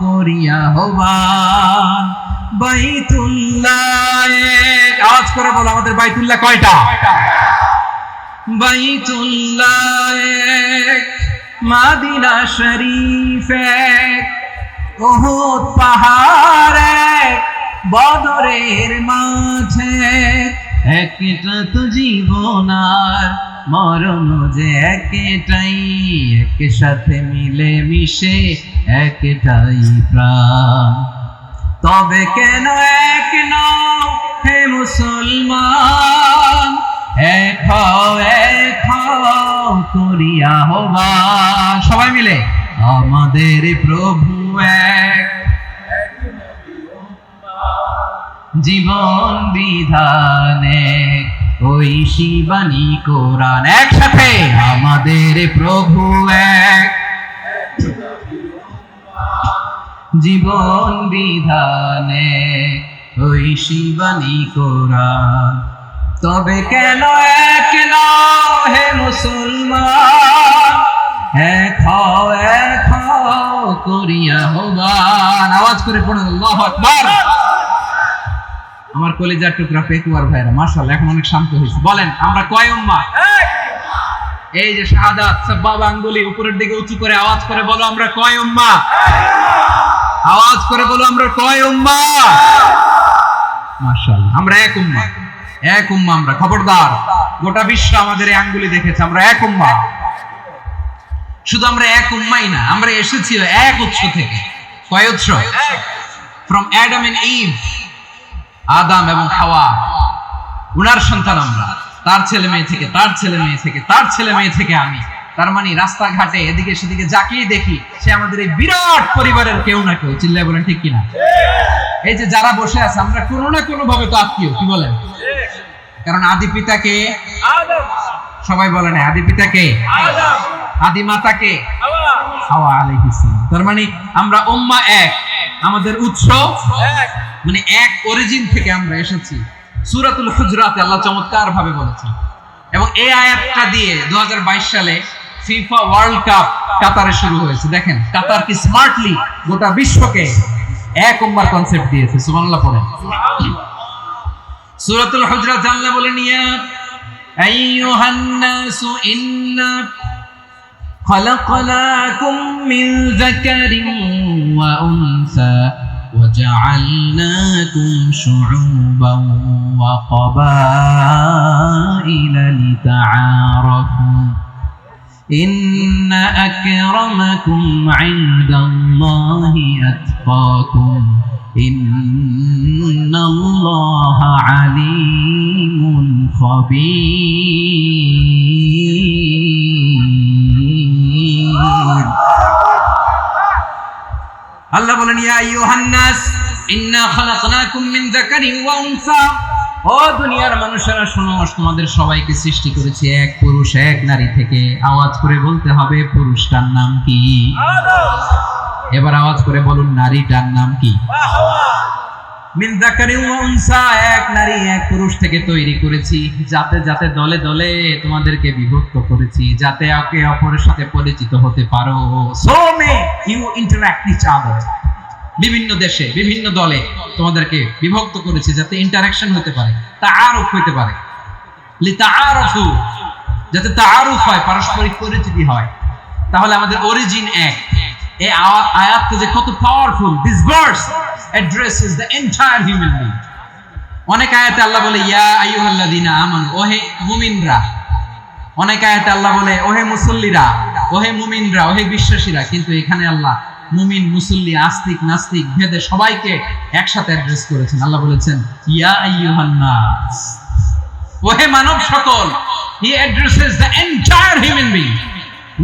করিয়া হবান বাইতুল্লাহ এক। আওয়াজ করে বলো আমাদের বাইতুল্লাহ কয়টা? বাইতুল্লাহ এক, মাদিনা শরীফ এক, উহুদ পাহাড় এক, বদরের মাঝে একটা তো জীবন আর মরণ যে একটাই, একসাথে মিলে মিশে একটাই প্রাণ। তবে কেন এক নও হে মুসলমান, এক হও করিয়া হবান। সবাই মিলে আমাদের প্রভু এক, জীবন বিধানে ঐশী বাণী কোরআন। একসাথে আমাদের প্রভু এক, জীবন বিধানে ঐশী বাণী কোরআন। তবে কেন এক নও হে মুসলমান, এক হও করিয়া হবান। আওয়াজ করে পড়ুন আল্লাহু আকবার। আমার কলিজার টুকরা পেকুয়ার ভাইরা মাশাআল্লাহ এখন অনেক শান্ত হয়েছে। বলেন আমরা কয় উম্মাহ? এই যে শাহাদাত সাব্বাবা আঙ্গুলি উপরের দিকে উঁচু করে আওয়াজ করে বলো আমরা কয় উম্মাহ? আওয়াজ করে বলো আমরা কয় উম্মাহ? মাশাআল্লাহ আমরা এক উম্মাহ, এক উম্মাহ আমরা। খবরদার, গোটা বিশ্ব আমাদের এই আঙ্গুলি দেখেছে, আমরা এক উম্মাহ। শুধু আমরা এক উম্মাই না, আমরা এসেছি এক উৎস থেকে। কয় উৎস? ফ্রম অ্যাডাম এন্ড ইভ, আদম এবং হাওয়া, উনার সন্তান আমরা। তার ছেলে মেয়ে থেকে, তার ছেলে মেয়ে থেকে, তার ছেলে মেয়ে থেকে আমি। তার মানে রাস্তাঘাটে এদিকে সেদিকে যাকেই দেখি সে আমাদের এই বিরাট পরিবারের কেউ না কেউ। চিল্লায় বলেন ঠিক কিনা? এই যে যারা বসে আছে আমরা কোনো না কোনো ভাবে তো আত্মীয়। কি বলেন? কারণ আদি পিতাকে আদম, সবাই বলেন আদি পিতাকে আদম, আদি মাতাকে হাওয়া আলাইহিস সালাম। তার মানে আমরা উম্মাহ এক, আমাদের উৎস এক, মানে এক অরিজিন থেকে আমরা এসেছি। সূরাতুল হুজরাতে আল্লাহ চমৎকার ভাবে বলেছেন। এবং এই আয়াতটা দিয়ে 2022 সালে ফিফা ওয়ার্ল্ড কাপ কাতারে শুরু হয়েছে। দেখেন কাতার কি স্মার্টলি গোটা বিশ্বকে এক উম্মাহর কনসেপ্ট দিয়েছে। সুবহানাল্লাহ পড়েন। সূরাতুল হুজরাত আল্লাহ বলেন ইয়া আইয়ুহান নাসু ইন্না খলাকনাকুম মিন যাকারিন ওয়া উনসা وجعلناكم شعوبا وقبائل لتعارفوا إن أكرمكم عند الله أتقاكم إن الله عليم خبير আল্লাহ বলেন ইয়া আইয়ুহান নাস ইন্না খালাকনাকুম মিন যাকারিন ওয়া উনসা, ও দুনিয়ার মানুষেরা শোনো, তোমাদের সবাইকে সৃষ্টি করেছি এক পুরুষ এক নারী থেকে। আওয়াজ করে বলতে হবে পুরুষটার নাম কি? আদম। এবার আওয়াজ করে বলুন নারীটার নাম কি? হাওয়া। মিন যাকারিন ওয়া উনসা, এক নারী এক পুরুষ থেকে তৈরি করেছি। যাতে যাতে দলে দলে তোমাদেরকে বিভক্ত করেছি, যাতে একে অপরের সাথে পরিচিত হতে পারো। So may you interact each other. বিভিন্ন দেশে বিভিন্ন দলে তোমাদেরকে বিভক্ত করেছি যাতে ইন্টারঅ্যাকশন হতে পারে, তাআরুফ হতে পারে। লিতাআরফু, যাতে তাআরুফ হয়, পারস্পরিক পরিচিতি হয়। তাহলে আমাদের অরিজিন এক। এই আয়াতটা যে কত powerful. This verse addresses the entire human being. অনেক আয়াতে আল্লাহ বলে ইয়া আইয়ুহাল্লাযীনা আমানু, ওহে মুমিনরা। অনেক আয়াতে আল্লাহ বলে ওহে মুসল্লিরা, ওহে মুমিনরা, ওহে বিশ্বাসীরা। কিন্তু এখানে আল্লাহ মুমিন, মুসল্লি, আস্তিক, নাস্তিক ভেদে সবাইকে একসাথে অ্যাড্রেস করেছেন। আল্লাহ বলেছেন ইয়া আইয়ুহান নাস, ওহে মানব সকল। He addresses the entire human being,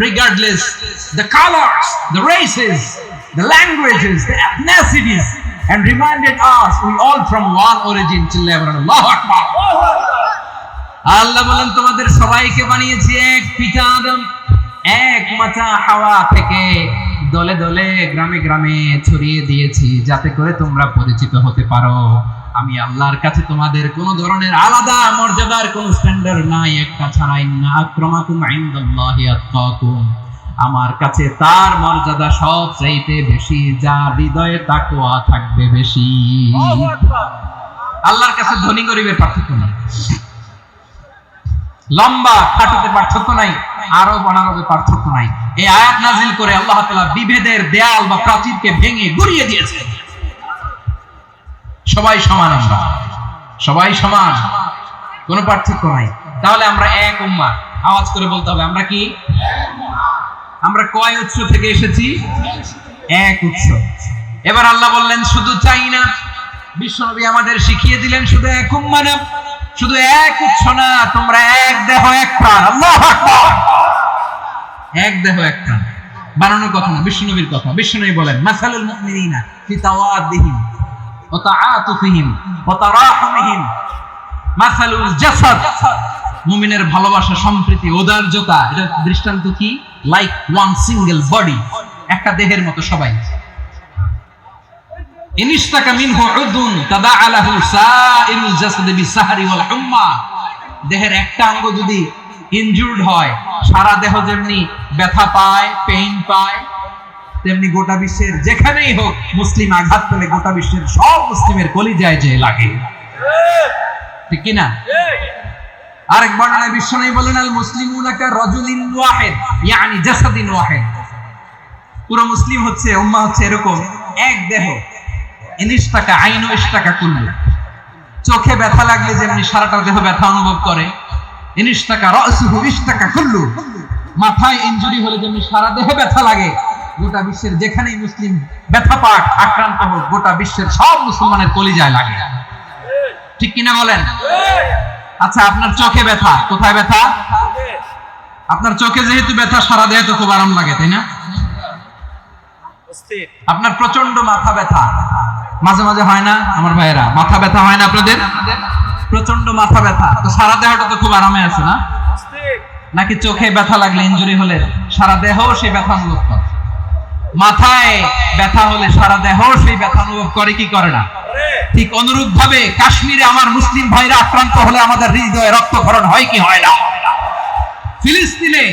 regardless the colors, the races, the languages, the ethnicities, and reminded us we all from one origin till ever. Allahu Akbar. আল্লাহ বলেন তোমাদের সবাইকে বানিয়েছি এক পিতা আদম, এক মাতা হাওয়া থেকে, দলে দলে গ্রামে গ্রামে ছড়িয়ে দিয়েছি যাতে করে তোমরা পরিচিত হতে পারো। আমি আল্লাহর কাছে তোমাদের কোন ধরনের আলাদা মর্যাদার কোন স্ট্যান্ডার্ড নাই একটা ছাড়া। ইন্না আক্রামাকুম ইনদাল্লাহি আতকাকুম, আমার কাছে তার মর্যাদা সব চাইতে বেশি যার হৃদয়ে তাকওয়া থাকবে বেশি। আল্লাহর কাছে ধনী গরিবের পার্থক্য নাই, লম্বা খাটোতে পার্থক্য নাই, আরব অনারবে পার্থক্য নাই। এই আয়াত নাজিল করে আল্লাহ তাআলা বিভেদের দেয়াল বা প্রাচীরকে ভেঙে গুড়িয়ে দিয়েছে। সবাই সমান, আমরা সবাই সমান, কোনো পার্থক্য নাই। তাহলে আমরা এক উম্মাহ। আওয়াজ করে বলতে হবে আমরা কি? আমরা কয় উৎস থেকে এসেছি? এক উৎস। এবার আল্লাহ বললেন শুধু চাই না, বিশ্বনবী আমাদের শিখিয়ে দিলেন শুধু এক উম্মাহ না, শুধু এক উৎস না, তোমরা এক দেহ এক প্রাণ। আল্লাহু আকবার। এক দেহ এক প্রাণ বানানোর কথা না, বিশ্বনবীর কথা। বিশ্বনবী বলেন মাসালুল মুমিনিনা ফি তাওয়াদ্দিহিম ওয়া তাআতুফিহিম ওয়া তারাহুমিহিম মাসালুল জাসাদ। মুমিনের ভালোবাসা, সম্প্রীতি, ঔদার্যতা, এটা দৃষ্টান্ত কি? লাইক ওয়ান সিঙ্গেল বডি, একটা দেহের মতো সবাই। ইনিশতাকা মিনহু উযুন তাদাআ লাহু সাইরুল জাসাদি বিসাহরি ওয়াল হুম্মা। দেহের একটা অঙ্গ যদি ইনজুরড হয়, সারা দেহ যেমনি ব্যথা পায়, পেইন পায়, তেমনি গোটা বিশ্বের যেখানেই হোক মুসলিম আঘাত পেলে গোটা বিশ্বের সব মুসলিমের কলিজায় যে লাগে, ঠিক কি না? আরেক বর্ণনায় বিশ্বনবী বলেন আল মুসলিমুনা কা রাজুলিন ওয়াহিদ ইয়ানি জাসাদিন ওয়াহিদ। পুরো মুসলিম হচ্ছে, উম্মাহ হচ্ছে এরকম এক দেহ। ইনিশতাকা আইনু ইশতাকা কুল্লু। চোখে ব্যথা লাগলে যেমনি সারাটা দেহ ব্যথা অনুভব করে, ইনিশতাকা রাসুহু ইশতাকা কুল্লু। মাথায় ইনজুরি হলে যেমনি সারা দেহে ব্যথা লাগে, গোটা বিশ্বের যেখানেই মুসলিম ব্যথা পাক, আক্রান্ত হোক, গোটা বিশ্বের সব মুসলমানের কলিজায় লাগে, ঠিক কিনা বলেন? আচ্ছা, আপনার চোখে ব্যথা, কোথায় ব্যথা? আপনার চোখে যেহেতু ব্যথা, সারা দেহে তো খুব আরাম লাগে, তাই না? আপনার প্রচন্ড মাথা ব্যথা মাঝে মাঝে হয় না আমার ভাইয়েরা? মাথা ব্যথা হয় না আপনাদের? প্রচন্ড মাথা ব্যথা, তো সারা দেহটা তো খুব আরামে আছে না? নাকি চোখে ব্যথা লাগলে, ইনজুরি হলে সারা দেহ সেই ব্যথা অনুভব করে? মাথায় ব্যথা হলে সারা দেহ সেই ব্যথা অনুভব করে কি করে না? ঠিক অনুরূপ ভাবে কাশ্মীরে আমার মুসলিম ভাইরা আক্রান্ত হলে আমাদের হৃদয়ে রক্তক্ষরণ হয় কি হয় না? ফিলিস্তিনে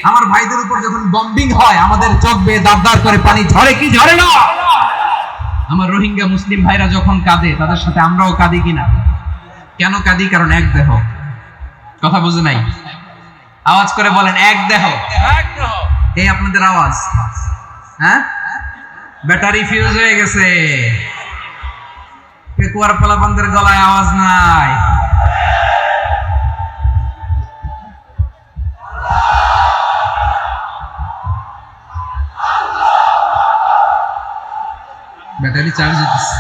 আমার ভাইদের উপর যখন বম্বিং হয়, আমাদের চোখ বেয়ে দাঁড় করে পানি ঝরে কি ঝরে না? আমার রোহিঙ্গা মুসলিম ভাইরা যখন কাঁদে, তাদের সাথে আমরাও কাঁদি কিনা? কেন কাঁদি? কারণ এক দেহ। কথা বুঝে নাই? আওয়াজ করে বলেন এক দেহ। এই আপনাদের আওয়াজ, হ্যাঁ? ব্যাটারি ফিউজ হয়ে গেছে, পেকুয়ার পোলাপানদের গলায় আওয়াজ নাই। ব্যাটারি চার্জ হচ্ছে।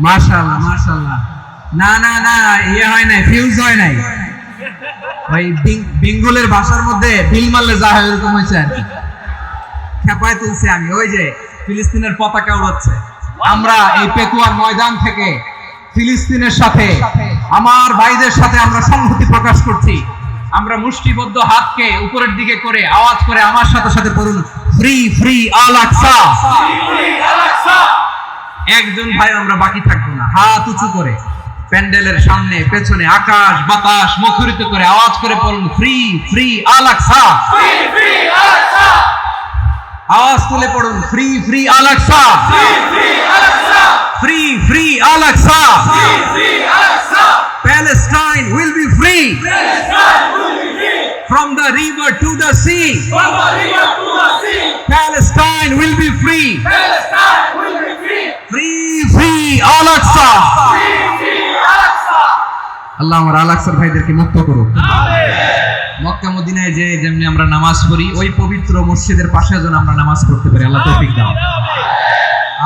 মাশাআল্লাহ মাশাআল্লাহ। না না না, ইয়ে হয় নাই, ফিউজ হয় নাই। ওই বেঙ্গলের ভাষার মধ্যে বিল মারলে যা হয় এরকম হয়েছে আর কি। খেপায় তুলছে আমি, ওই যে ফিলিস্তিনের পতাকা উড়াচ্ছে। আমরা এই পেকুয়ার ময়দান থেকে ফিলিস্তিনের সাথে, আমার ভাইদের সাথে আমরা সংহতি প্রকাশ করছি। আমরা মুষ্টিবদ্ধ হাতকে উপরের দিকে করে আওয়াজ করে আমার সাথে সাথে পড়ুন, ফ্রি ফ্রি আল আকসা। একজন ভাই আমরা বাকি থাকবো না, হাত উঁচু করে প্যান্ডেলের সামনে পেছনে আকাশ বাতাস মুখরিত করে আওয়াজ করে পড়ুন, ফ্রি ফ্রি আল আকসা। আওয়াজ তুলে পড়ুন, free free Al Aqsa, free free Al Aqsa, Palestine will be free from the river to the sea. Palestine will be free. Free free Al Aqsa. আল্লাহ আমার আল আকসার ভাইদেরকে মুক্ত করুক। মক্কা মদিনায় যে যেমনি আমরা নামাজ পড়ি, ওই পবিত্র মসজিদের পাশে যেন আমরা নামাজ পড়তে পারি। আল্লাহ তৌফিক দাও।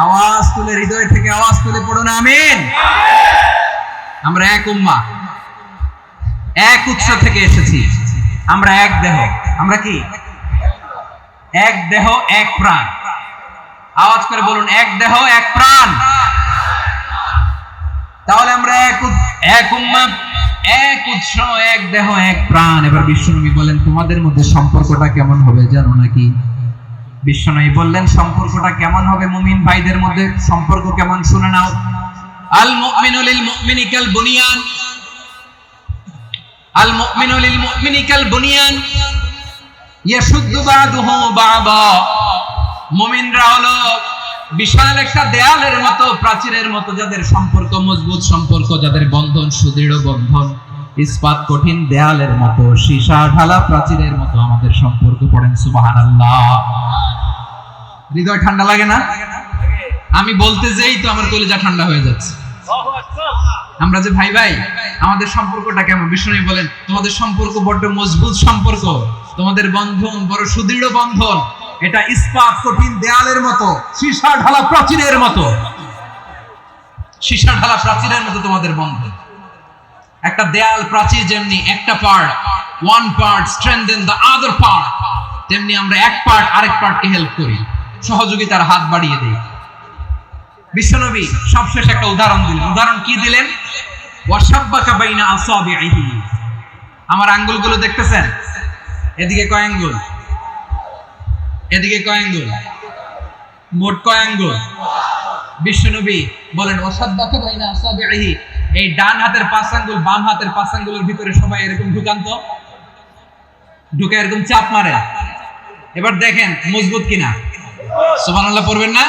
আওয়াজ তুলে, হৃদয় থেকে আওয়াজ তুলে পড়ুন আমিন। আমরা এক উম্মাহ, এক উৎস থেকে এসেছি। আমরা এক দেহ। আমরা কি? এক দেহ এক প্রাণ। আওয়াজ করে বলুন, এক দেহ এক প্রাণ। তাহলে আমরা এক উম্মাহ, এক উৎস, এক দেহ এক প্রাণ। এবার বিশ্বনবী বলেন, তোমাদের মধ্যে সম্পর্কটা কেমন হবে জানো নাকি? বিশ্বনবী বললেন, সম্পর্কটা কেমন হবে মুমিন ভাইদের মধ্যে? সম্পর্ক কেমন শুনে নাও। আল মুমিনু লিল মুমিনি কাল বুনিয়ান, আল মুমিনু লিল মুমিনি কাল বুনিয়ান ইয়াশুদ্দু বা'দুহু বা'দা। মুমিনরা হলো বিশাল একটা দেয়ালের মতো, প্রাচীরের মতো, যাদের সম্পর্ক মজবুত সম্পর্ক, যাদের বন্ধন সুদৃঢ় বন্ধন, ইস্পাত কঠিন দেয়ালের মতো, সীসা ঢালা প্রাচীরের মতো আমাদের সম্পর্ক। পড়েন সুবহানাল্লাহ। হৃদয় ঠান্ডা লাগে না? আমি বলতে যেই তো আমার কলিজা ঠান্ডা হয়ে যাচ্ছে। আমরা যে ভাই ভাই, আমাদের সম্পর্কটা কেমন? বিষ্ণু বলেন, তোমাদের সম্পর্ক বড্ড মজবুত সম্পর্ক, তোমাদের বন্ধন বড় সুদৃঢ় বন্ধন, এটা ইস্পাত কঠিন দেয়ালের মতো, সীসা ঢালা প্রাচীরের মতো, সীসা ঢালা প্রাচীরের মতো তোমাদের বন্ধন। একটা দেয়াল প্রাচীর যেমনি একটা part, one part strengthen the other part, তেমনি আমরা এক পার্ট আরেক পার্টকে হেল্প করি, সহযোগিতার হাত বাড়িয়ে দেই। বিশ্বনবী সবশেষ একটা উদাহরণ দিলেন। উদাহরণ কি দিলেন? ওয়াশাব্বাকা বাইনা আসাবিহি। আমার আঙ্গুলগুলো দেখতেছেন? এদিকে কয় আঙ্গুল? এদিকে কয় আঙ্গুল? মোট কয় আঙ্গুল? বিশ্বনবী বলেন, ওয়াশাব্বাকা বাইনা আসাবিহি। এই ডান হাতের 5 আঙ্গুল বাম হাতের 5 আঙ্গুলের ভিতরে সবাই এরকম ঢুকান্ত, ঢুকে এরকম চাপ মারে। এবার দেখেন মজবুত কিনা। সুবহানাল্লাহ পড়বেন না?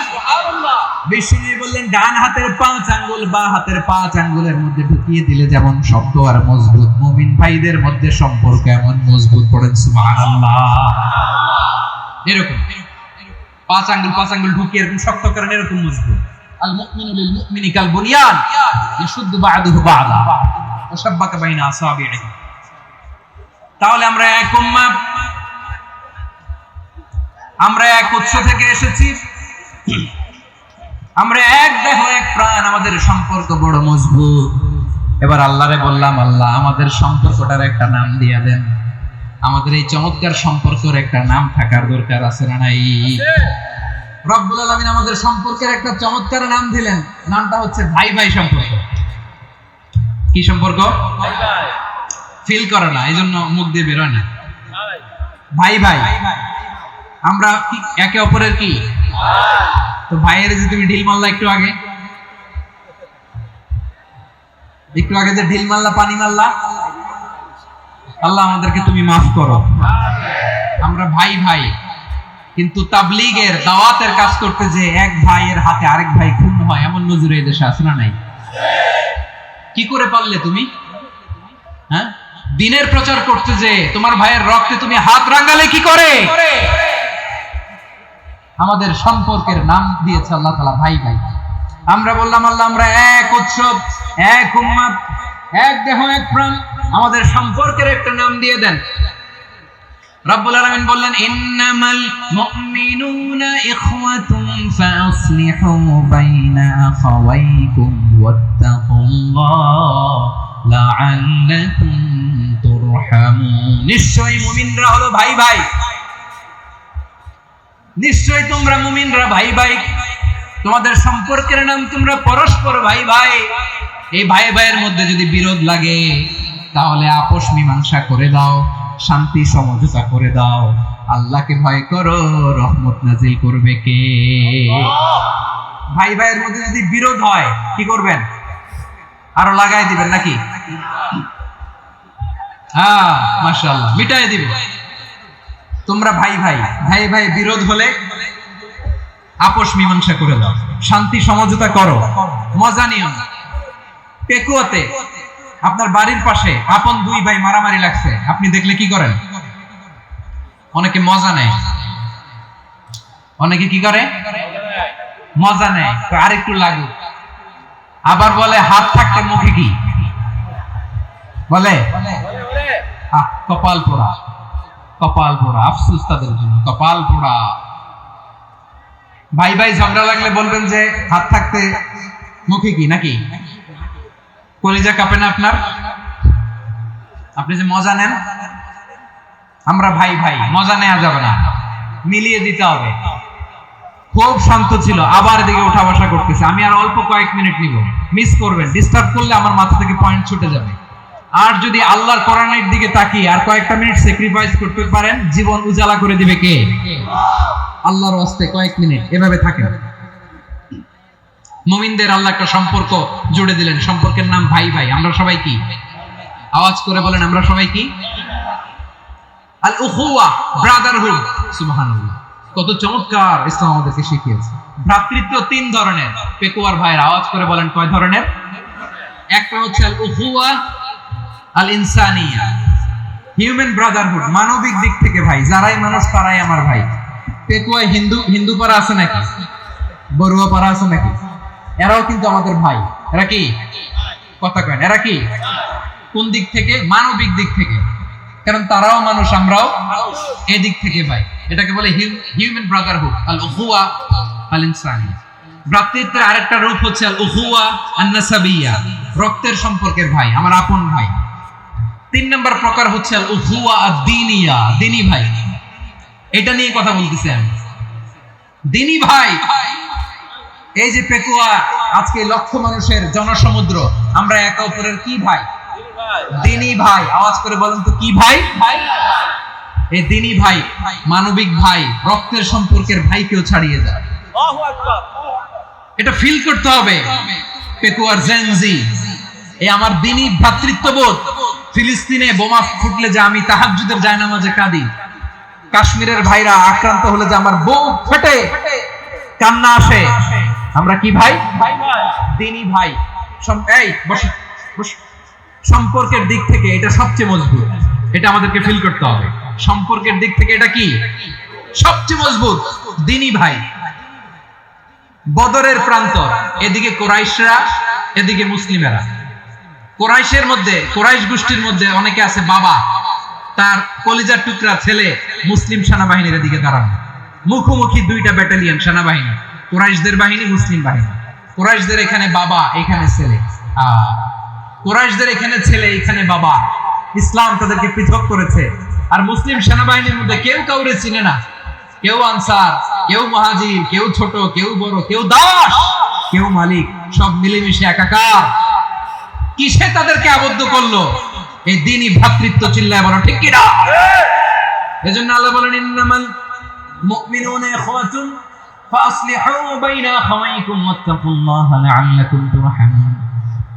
বিষ্ণু বললেন, ডান হাতের 5 আঙ্গুল বা হাতের 5 আঙ্গুলের মধ্যে ঢুকিয়ে দিলে যেমন শক্ত আর মজবুত, মুমিন ভাইদের মধ্যে সম্পর্ক এমন মজবুত। পড়েন সুবহানাল্লাহ। এরকম 5 আঙ্গুল ঢুকিয়ে এরকম শক্ত করেন, এরকম মজবুত। আল মুমিনু লিল মুমিনি কাল বুনিয়ান ইয়াশুদ্দু বা'দুহু বা'দা ওয়া শাব্বাকা বাইনা আসাবিহি। তাহলে আমরা এক উম্মাহ, আমরা এক উৎস থেকে এসেছি, আমরা এক দেহ এক প্রাণ, আমাদের সম্পর্ক বড় মজবুত। এবার আল্লাহরে বললাম, আল্লাহ আমাদের সম্পর্কটার একটা নাম দিয়ে দেন। আমাদের এই চমৎকার সম্পর্কের একটা নাম থাকার দরকার আছে না নাই? রব্বুল আলামিন আমাদের সম্পর্কের একটা চমৎকার নাম দিলেন। নামটা হচ্ছে ভাই ভাই সম্পর্ক। কি সম্পর্ক? ভাই ভাই। ফিল করে না, এইজন্য মুখ দিয়ে বের হয় না। ভাই ভাই, আমরা একে অপরের কি? তো ভাইয়ের যে তুমি ঢিল মারলা একটু আগে যে ঢিল মারলা, পানি মারলা, আল্লাহ আমাদেরকে তুমি মাফ করো। আমরা ভাই ভাই, কিন্তু তাবলীগের দাওয়াতের কাজ করতে যে এক ভাইয়ের হাতে আরেক ভাই খুন হয়, এমন নজির এই দেশে আছে না নাই? কি করে পারলে তুমি? হ্যাঁ, দিনের প্রচার করতে যে তোমার ভাইয়ের রক্তে তুমি হাত রাঙালে কি করে? আমাদের সম্পর্কের নাম দিয়েছে আল্লাহ তাআলা ভাই ভাই। আমরা বললাম, আল্লাহ আমরা এক উৎসব, এক উম্মাহ, এক দেহ এক প্রাণ, আমাদের সম্পর্কের একটা নাম দিয়ে দেন। রব্বুল আলামিন বললেন, ইন্নামাল মুমিনুনা ইখওয়াতুন ফাসলিহু বাইনা আখাওয়াইকুম ওয়াত্তাকুল্লাহ লাআল্লাকুম তুরহামুন। নিশ্চয়ই মুমিনরা হলো ভাই ভাই, নিশ্চয়ই তোমরা মুমিনরা ভাই ভাই, তোমাদের সম্পর্কের নাম তোমরা পরস্পর ভাই ভাই। এই ভাই ভাইয়ের মধ্যে যদি বিরোধ লাগে তাহলে আপোষ মীমাংসা করে দাও, শান্তি সমঝোতা করে দাও। আল্লাহকে ভয় করো, রহমত নাজিল করবে কে? ভাই ভাইয়ের মধ্যে যদি বিরোধ হয় কি করবেন? আরো লাগাই দিবেন নাকি? হ্যাঁ, মাশাআল্লাহ, মিটাই দিবেন। তোমরা ভাই ভাই, ভাই ভাই বিরোধ হলে আপোষ মীমাংসা করে দাও, শান্তি সমঝোতা করো, মজা নিও না। পেকুয়াতে আপনার বাড়ির পাশে আপন দুই ভাই মারামারি লাগছে, আপনি দেখলে কি করেন? অনেকে মজা নেয়, অনেকে কি করে? মজা নেয়, আর একটু লাগুক। আবার বলে হাত থাকতে মুখে কি বলে? কপাল পোড়া, কপাল পোড়া। আফসোস তাদের জন্য, কপাল পোড়া। ভাই ভাই ঝগড়া লাগলে বলবেন যে হাত থাকতে মুখে কি, নাকি? কলিজা কাঁপে না আপনার? আপনি যে মজা নেন, আমরা ভাই ভাই, মজা নেওয়া যাবে না, মিলিয়ে দিতে হবে। খুব শান্ত ছিল, আবার এদিকে উঠা বসা করতেছে। আমি আর অল্প কয়েক মিনিট নিব, মিস করবেন। ডিস্টার্ব করলে আমার মাথা থেকে পয়েন্ট ছুটে যাবে। আর যদি আল্লাহর কোরআনের দিকে তাকিয়ে আর কয়েকটা মিনিট স্যাক্রিফাইস করতে পারেন, জীবন উজালা করে দিবে কে? আল্লাহর ওয়াস্তে কয়েক মিনিট এভাবে থাকেন। মুমিনদের আল্লাহ একটা সম্পর্ক জুড়ে দিলেন, সম্পর্কের নাম ভাই ভাই। আমরা সবাই কি? আওয়াজ করে বলেন, আমরা সবাই কি? আল উখুয়া, ব্রাদারহুড। সুবহানাল্লাহ, কত চমৎকার ইসলাম আমাদেরকে শিখিয়েছে। ভ্রাতৃত্ব তিন ধরনের। পেকুয়ার ভাইয়ের আওয়াজ করে বলেন, কয় ধরনের? একটা হচ্ছে আল উখুয়া আল ইনসানিয়া, হিউম্যান ব্রাদারহুড, মানবিক দিক থেকে ভাই, যারাই মানুষ তারাই আমার ভাই। পেকুয়ায় হিন্দু পাড়া আছে নাকি? বড়ুয়া পাড়া আছে নাকি? এরাও কিন্তু আমাদের ভাই। এরা কি? কথা কয়, এরা কি? কোন দিক থেকে? মানবিক দিক থেকে। কারণ তারাও মানুষ, আমরাও এদিক থেকে ভাই। এটাকে বলে হিউম্যান ব্রাদারহুড, আল উখুয়া আল ইনসানিয়া। ভ্রাতৃত্বের আরেকটা রূপ হচ্ছে আল উখুয়া আন নাসাবিয়া, রক্তের সম্পর্কের ভাই, আমার আপন ভাই। তিন নম্বর প্রকার হচ্ছে আল উখুয়া আদ-দীনিয়া, দ্বীনি ভাই। এটা নিয়ে কথা বলতেছি আমি, দ্বীনি ভাই। এই যে পেকুয়া, আজকে লক্ষ মানুষের জনসমুদ্র, আমরা একে অপরের কি ভাই? দ্বীনি ভাই। আওয়াজ করে বলেন তো, কি ভাই? এই দ্বীনি ভাই, মানবিক ভাই, রক্তের সম্পর্কের ভাইকেও ছাড়িয়ে যায়। এটা ফিল করতে হবে। পেকুয়ার জেনজি, এই আমার দ্বীনি ভ্রাতৃত্ববোধ। ফিলিস্তিনে বোমা ফুটলে যে আমি তাহাজ্জুদের জায়নামাজে কাঁদি, কাশ্মীরের ভাইরা আক্রান্ত হলে যে আমার বুক ফেটে কান্না আসে, আমরা কি ভাই? দ্বীনি ভাই। এই বসে বসে। সম্পর্কের দিক থেকে এটা সবচেয়ে মজবুত, এটা আমাদেরকে ফিল করতে হবে। সম্পর্কের দিক থেকে এটা কি? সবচেয়ে মজবুত, দ্বীনি ভাই। বদরের প্রান্তর, এদিকে কুরাইশরা, এদিকে মুসলিমেরা। কুরাইশের মধ্যে, কুরাইশ গোষ্ঠীর মধ্যে অনেকে আছে বাবা, তার কলিজার টুকরা ছেলে মুসলিম সেনাবাহিনীর দিকে দাঁড়ানো। মুখোমুখি দুইটা ব্যাটালিয়ন সেনাবাহিনী, কুরাইশদের বাহিনী, মুসলিম বাহিনী। কুরাইশদের এখানে বাবা, এখানে ছেলে। কুরাইশদের এখানে ছেলে, এখানে বাবা। ইসলাম তাদেরকে পৃথক করেছে। আর মুসলিম সেনাবাহিনীর মধ্যে কেউ কাউরে চিনে না, কেউ আনসার, কেউ মুহাজির, কেউ ছোট, কেউ বড়, কেউ দাস, কেউ মালিক, সব মিলেমিশে একাকার। কিসে তাদেরকে আবদ্ধ করলো? এই দ্বীনি ভ্রাতৃত্ব। চিল্লায় বলো ঠিক কি না? এজন্য আল্লাহ বলেন, ইন্নামাল মুমিনুনা ইখওয়াতুন ফাসলিহু বাইনা আখাওয়াইকুম ওয়াত্তাকুল্লাহা লাআল্লাকুম তুরহামুন।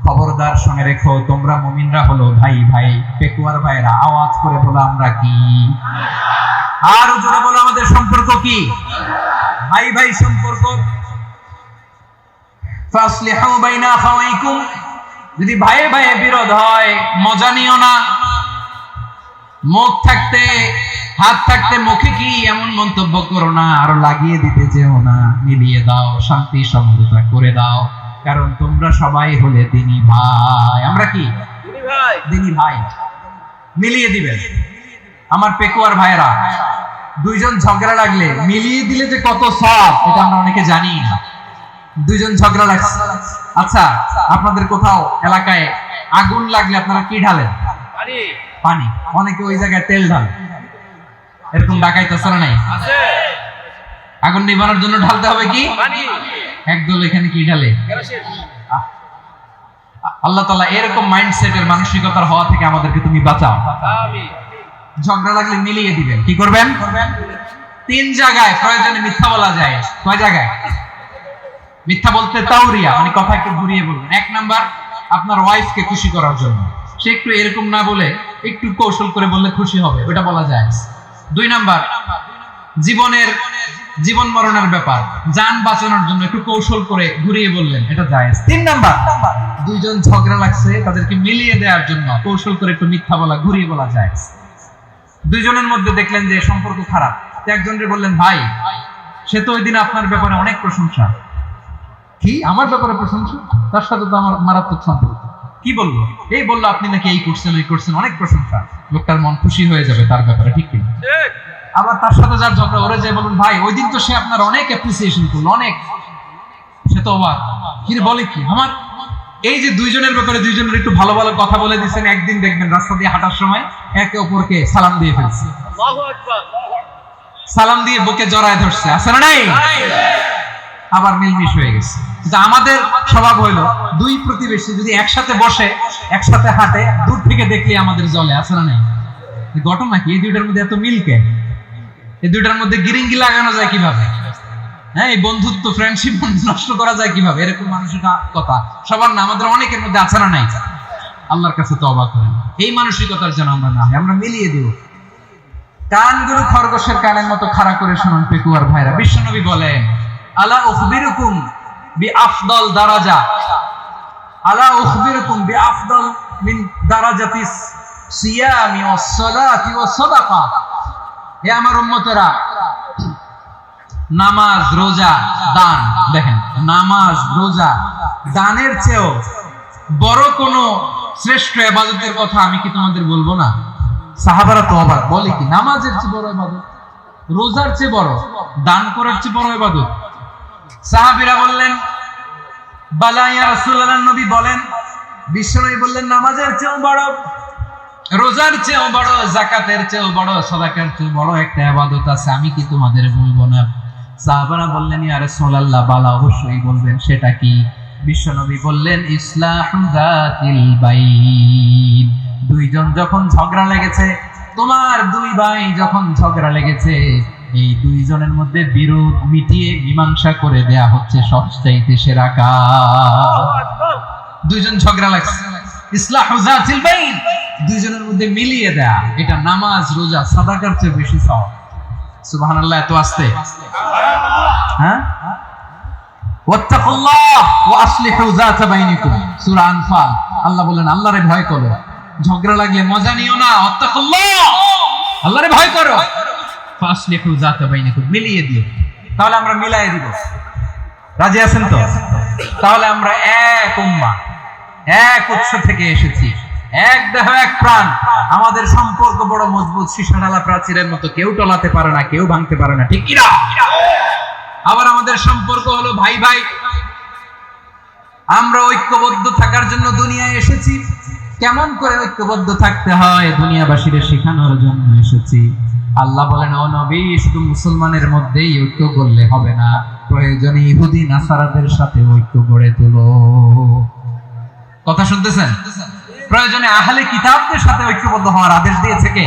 খবরদার শুনে রেখো, তোমরা মুমিনরা হলো ভাই ভাই। পেকুয়ার ভাইরা আওয়াজ করে বলো, আমরা কি? আর জোরে বলো, আমাদের সম্পর্ক কি? ভাই ভাই সম্পর্ক। ফাসলিহু বাইনা আখাওয়াইকুম, যদি ভাইয়ে ভাইয়ে বিরোধ হয়, মজা নিও না। মুখ থাকতে, হাত থাকতে মুখে কি এমন মন্তব্য করো না, আরো লাগিয়ে দিতে যেও না। মিলিয়ে দাও, শান্তি সমঝোতা করে দাও, কারণ তোমরা সবাই হলে দ্বীনি ভাই। আমরা কি? দ্বীনি ভাই। মিলিয়ে দিবেন। আমার পেকুয়ার ভাইরা, দুইজন ঝগড়া লাগলে মিলিয়ে দিলে যে কত সওয়াব, এটা আমরা অনেকে জানি না। দুইজন ঝগড়া লাগছে, আচ্ছা আপনাদের কোথাও এলাকায় আগুন লাগলে আপনারা কি ঢালেন? পানি। অনেকে ওই জায়গায় তেল ঢালে। এরকম ডাকাইতে আসলে নাই? আগুন নিভানোর জন্য ঢালতে হবে কি? একদল এখানে কি ঢালে? আল্লাহ তাআলা এরকম মাইন্ডসেটের, মানসিকতার হওয়া থেকে আমাদেরকে তুমি বাঁচাও। ঝগড়া লাগলে মিলিয়ে দিবেন। কি করবেন? তিন জায়গায় প্রয়োজনে মিথ্যা বলা যায়। কয় জায়গায় মিথ্যা বলতে? তাওরিয়া, মানে কথা একটু ঘুরিয়ে বলবেন। এক নাম্বার, আপনার ওয়াইফকে খুশি করার জন্য, সে একটু এরকম না বলে একটু কৌশল করে বললে খুশি হবে, ওটা বলা যায়। দুই নাম্বার, জীবনের জীবন মরণের ব্যাপার, যান বাঁচানোর জন্য একটু কৌশল করে ঘুরিয়ে বললেন, এটা জায়েজ। 3 নাম্বার, দুইজন ঝগড়া লাগছে, তাদেরকে মিলিয়ে দেওয়ার জন্য কৌশল করে একটু মিথ্যা বলা, ঘুরিয়ে বলা জায়েজ। দুইজনের মধ্যে দেখলেন যে সম্পর্ক খারাপ, একজনকে বললেন, ভাই সে তো ওই দিন আপনার ব্যাপারে অনেক প্রশংসা। কি আমার ব্যাপারে প্রশংসা? তার সাথে তো আমার মারাত্মক সম্পর্ক। কি বললো? এই বললো আপনি নাকি এই করছেন ওই করছেন, অনেক প্রশংসা। লোকটার মন খুশি হয়ে যাবে তার ব্যাপারে, ঠিক কিনা? আবার তার সাথে যার ঝগড়া, ওরে যে বলুন, ভাই ওই দিন তো সে আপনার অনেক অ্যাপ্রিসিয়েশন করলো, অনেক। সে তো অবাক, কি বলে কি আমার। এই যে দুইজনের ব্যাপারে দুইজনের একটু ভালো ভালো কথা বলে দিচ্ছেন, একদিন দেখবেন রাস্তা দিয়ে হাঁটার সময় একে অপরকে সালাম দিয়ে ফেলছে, সালাম দিয়ে বুকে জড়ায় ধরছে, আছে না নাই? আবার মিলমিশ হয়ে গেছে। কিন্তু আমাদের স্বভাব হইলো, দুই প্রতিবেশী যদি একসাথে বসে একসাথে হাঁটে, দূর থেকে দেখলে আমাদের জলে, আছে না নাই? ঘটনা কি? এই দুইটার মধ্যে এত মিল কেন? এই দুইটার মধ্যে গিরিঙ্গি লাগানো যায় কিভাবে? হ্যাঁ, এই বন্ধুত্ব ফ্রেন্ডশিপ নষ্ট করা যায় কিভাবে? এরকম মানুষের কথা সবার না, আমাদের অনেকের মধ্যে আছে না নাই? আল্লাহর কাছে তওবা করেন, এই মানসিকতার যেন আমরা না, আমরা মিলিয়ে দেব। কানগুলো খরগোশের কানের মতো খাড়া করে শুনুন পেকুয়ার ভাইরা। বিশ্বনবী বলেন, আলা উখবিরুকুম বিআফদাল দারাজা, আলা উখবিরুকুম বিআফদাল মিন দারাজাতিস সিয়ামি ওয়াস সালাতি ওয়াস সাদাকা। হে আমার উম্মতেরা, নামাজ, রোজা, দান, দেখেন নামাজ, রোজা, দানের চেয়েও বড় কোন শ্রেষ্ঠ ইবাদতের কথা আমি কি তোমাদের বলবো না? সাহাবারা তো অবাক, বলে কি নামাজের চেয়ে বড় ইবাদত, রোজার চেয়ে বড়, দান করার চেয়ে বড় ইবাদত? সাহাবীরা বললেন, বালা ইয়া রাসূলুল্লাহ, নবী বলেন। বিশ্বনবী বললেন, নামাজের চেয়েও বড়, রোজার চেয়েও বড়, যাকাতের চেয়েও বড়, সাদাকার চেয়েও বড় একটা ইবাদত আছে, আমি কি তোমাদের বলবো না? সাহাবারা বললেন, ইয়া রাসূলুল্লাহ, বালা, অবশ্যই বলবেন, সেটা কি? বিশ্বনবী বললেন, ইসলাহু যাতিল বাইন। দুইজন যখন ঝগড়া লেগেছে, তোমার দুই ভাই যখন ঝগড়া লেগেছে, এই দুইজনের মধ্যে বিরোধ মিটিয়ে মীমাংসা করে দেয়া হচ্ছে সবচাইতে সেরা কাজ। দুইজন ঝগড়া লাগছে, ইসলাহু যাতিল বাইন, দুইজনের মধ্যে মিলিয়ে দেয়া, এটা নামাজ, রোজা, সাদাকার চেয়ে বেশি সওয়াব। সুবহানাল্লাহ, এত আস্তে, হ্যাঁ? ওয়াত্তাকুল্লাহ ওয়া আসলিহু যাতা বাইনিকুম, সূরা আনফাল। আল্লাহ বলেন, আল্লাহরে ভয় করো, ঝগড়া লাগলে মজা নিও না, ওয়াত্তাকুল্লাহ, আল্লাহরে ভয় করো, ফাসলিহু যাতা বাইনিকুম, মিলিয়ে দিও। তাহলে আমরা মিলায়ে দিব, রাজি আছেন তো? তাহলে আমরা এক উম্মাহ, এক উৎস থেকে এসেছি, এক দেহ এক প্রাণ, আমাদের সম্পর্ক বড় মজবুত, সীসাডালা প্রাচীরের মতো, কেউ টলাতে পারে না, কেউ ভাঙতে পারে না, ঠিক কি না? আবার আমাদের সম্পর্ক হলো ভাই ভাই, আমরা ঐক্যবদ্ধ থাকার জন্য দুনিয়ায় এসেছি। কেমন করে ঐক্যবদ্ধ থাকতে হয় দুনিয়াবাসীদের শেখানোর জন্য এসেছি। আল্লাহ বলেন, ও নবী, শুধু মুসলমানের মধ্যেই ঐক্য করলে হবে না, প্রয়োজনে ইহুদি নাসারাদের সাথে ঐক্য গড়ে তোলো। কথা শুনতেছেন? প্রয়োজনে আহলে কিতাবদের সাথে ঐক্যবদ্ধ হওয়ার আদেশ দিয়েছে কে?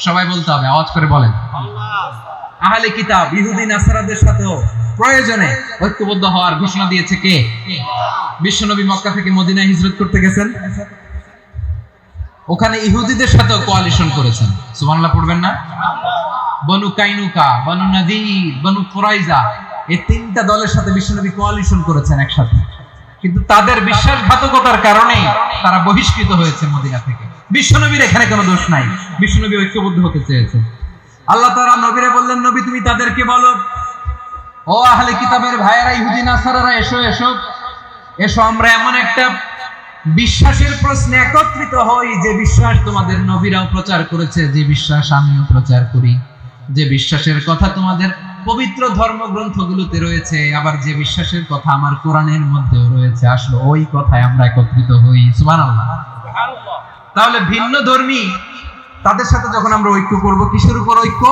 সবাই বলতে হবে, আওয়াজ করে বলেন। আহলে কিতাব, ইহুদি নাসারাদের সাথেও প্রয়োজনে ঐক্যবদ্ধ হওয়ার ঘোষণা দিয়েছে কে? বিশ্বনবী মক্কা থেকে মদিনায় হিজরত করতে গেছেন, ওখানে ইহুদিদের সাথেও কোয়ালিশন করেছেন। সুবহানাল্লাহ পড়বেন না? বনু কাইনুকা, বনু নাদির, বনু কুরাইজা, এই তিনটা দলের সাথে বিশ্বনবী কোয়ালিশন করেছেন একসাথে। কিন্তু তাদের বিশ্বাসঘাতকতার কারণে তারা বহিষ্কৃত হয়েছে মদিনা থেকে। বিশ্বনবীর এখানে কোনো দোষ নাই, বিশ্বনবী ঐক্যবদ্ধ হতে চেয়েছেন। আল্লাহ তাআলা নবীরে বললেন, নবী তুমি তাদেরকে বলো, ও আহলে কিতাবের ভাইয়েরা, ইহুদি নাসারারা, এসো এসো এসো, আমরা এমন একটা বিশ্বাসের প্রশ্নে একত্রিত হই, যে বিশ্বাস তোমাদের নবীরাও প্রচার করেছে, যে বিশ্বাস আমিও প্রচার করি, যে বিশ্বাসের কথা তোমাদের পবিত্র ধর্মগ্রন্থগুলোতে রয়েছে, আবার যে বিশ্বাসের কথা আমার কোরআনের মধ্যেও রয়েছে, আসলে ওই কথায় আমরা একত্রিত হই। সুবহানাল্লাহ। তাহলে ভিন্ন ধর্মী তাদের সাথে যখন আমরা ঐক্য করব, কিসের উপর ঐক্য?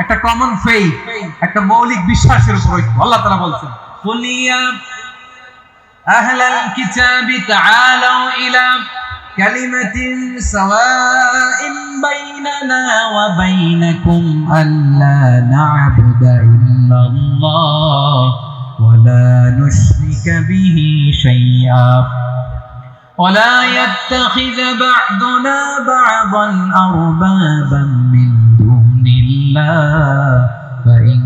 একটা কমন ফেইথ, একটা মৌলিক বিশ্বাসের উপর ঐক্য। আল্লাহ তাআলা বলছেন, কুলিয়া আহলাল কিতাবি তাআলু ইলা কালিমাতিন সাওয়াইন বাইনানা ওয়া বাইনাকুম আল্লা না'বুদা ইল্লাল্লাহ ওয়া লা নুশরিকা বিহি শাইআ ولا يتخذ بعضنا بعضا أربابا من دون الله فإن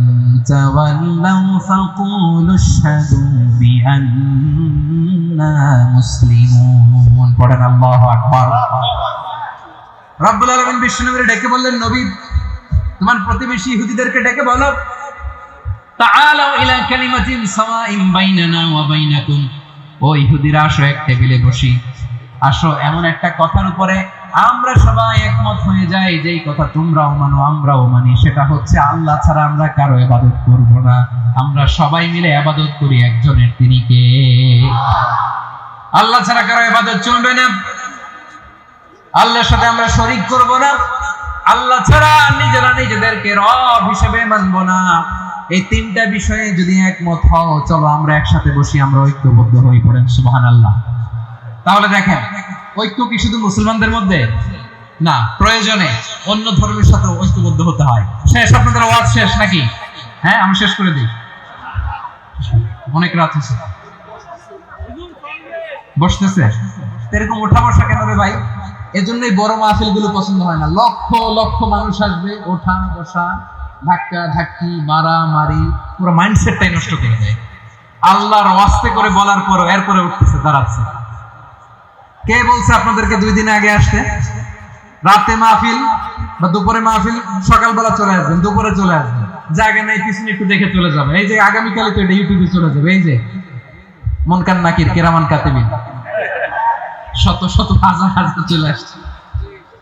তাওয়াল্লাউ ফাকুলু আশহাদু বিআন্না মুসলিমুন। পড়েন আল্লাহু আকবার। রব্বুল আলামিন বিশ্বনবীকে ডেকে বললেন, নবী তোমার প্রতিবেশী ইহুদিদেরকে ডেকে বলো, তাআলাউ ইলা কালিমাতিন সাওয়াইন বাইনানা ওয়া বাইনাকুম, ও ইহুদিরা আসো এক টেবিলে বসি, আসো এমন একটা কথার উপরে আমরা সবাই একমত হয়ে যাই, যেই কথা তোমরাও মানো আমরাও মানি, সেটা হচ্ছে আল্লাহ ছাড়া আমরা কারো ইবাদত করব না, আমরা সবাই মিলে ইবাদত করি একজনের, তিনি কে? আল্লাহ ছাড়া কারো ইবাদত চলবে না, আল্লাহর সাথে আমরা শরীক করব না, আল্লাহ ছাড়া নিজেরা নিজেদেরকে রব হিসেবে মানব না। এই তিনটা বিষয়ে যদি একমত হও, চলো আমরা একসাথে বসি, আমরা ঐক্যবদ্ধ হই। পড়েন সুবহানাল্লাহ। তাহলে দেখেন, ঐক্য কি শুধু মুসলমানদের মধ্যে না, প্রয়োজনে অন্য ধর্মের সাথে ঐক্যবদ্ধ হতে হয়। শেষ, আপনাদের ওয়াজ শেষ নাকি? হ্যাঁ, আমি শেষ করে দিই, অনেক রাত হয়েছে। বসতেছে এরকম ওঠা বসা কেন রে ভাই? এজন্যই বড় মাহফিল গুলো পছন্দ হয় না। লক্ষ লক্ষ মানুষ আসবে, ওঠা বসা, ধাক্কা ধাক্কি, মারামারি, পুরো মাইন্ডসেটটাই নষ্ট করে দেয়। আল্লাহর ওয়াস্তে করে বলার পরও এরপরে উঠতেছে, দাঁড়াচ্ছে। কে বলছে আপনাদেরকে 2 দিন আগে আসতে? রাতে মাহফিল বা দুপুরে মাহফিল, সকালবেলা চলে আসবেন, দুপুরে চলে আসবেন, জায়গা নাই পিছনে একটু দেখে চলে যাবে। এই যে আগামীকালে তো এটা ইউটিউবে চলে যাবে, এই যে মুনকার নাকির কিরামান কাতিবিন, শত শত হাজার হাজার চলে আসছে,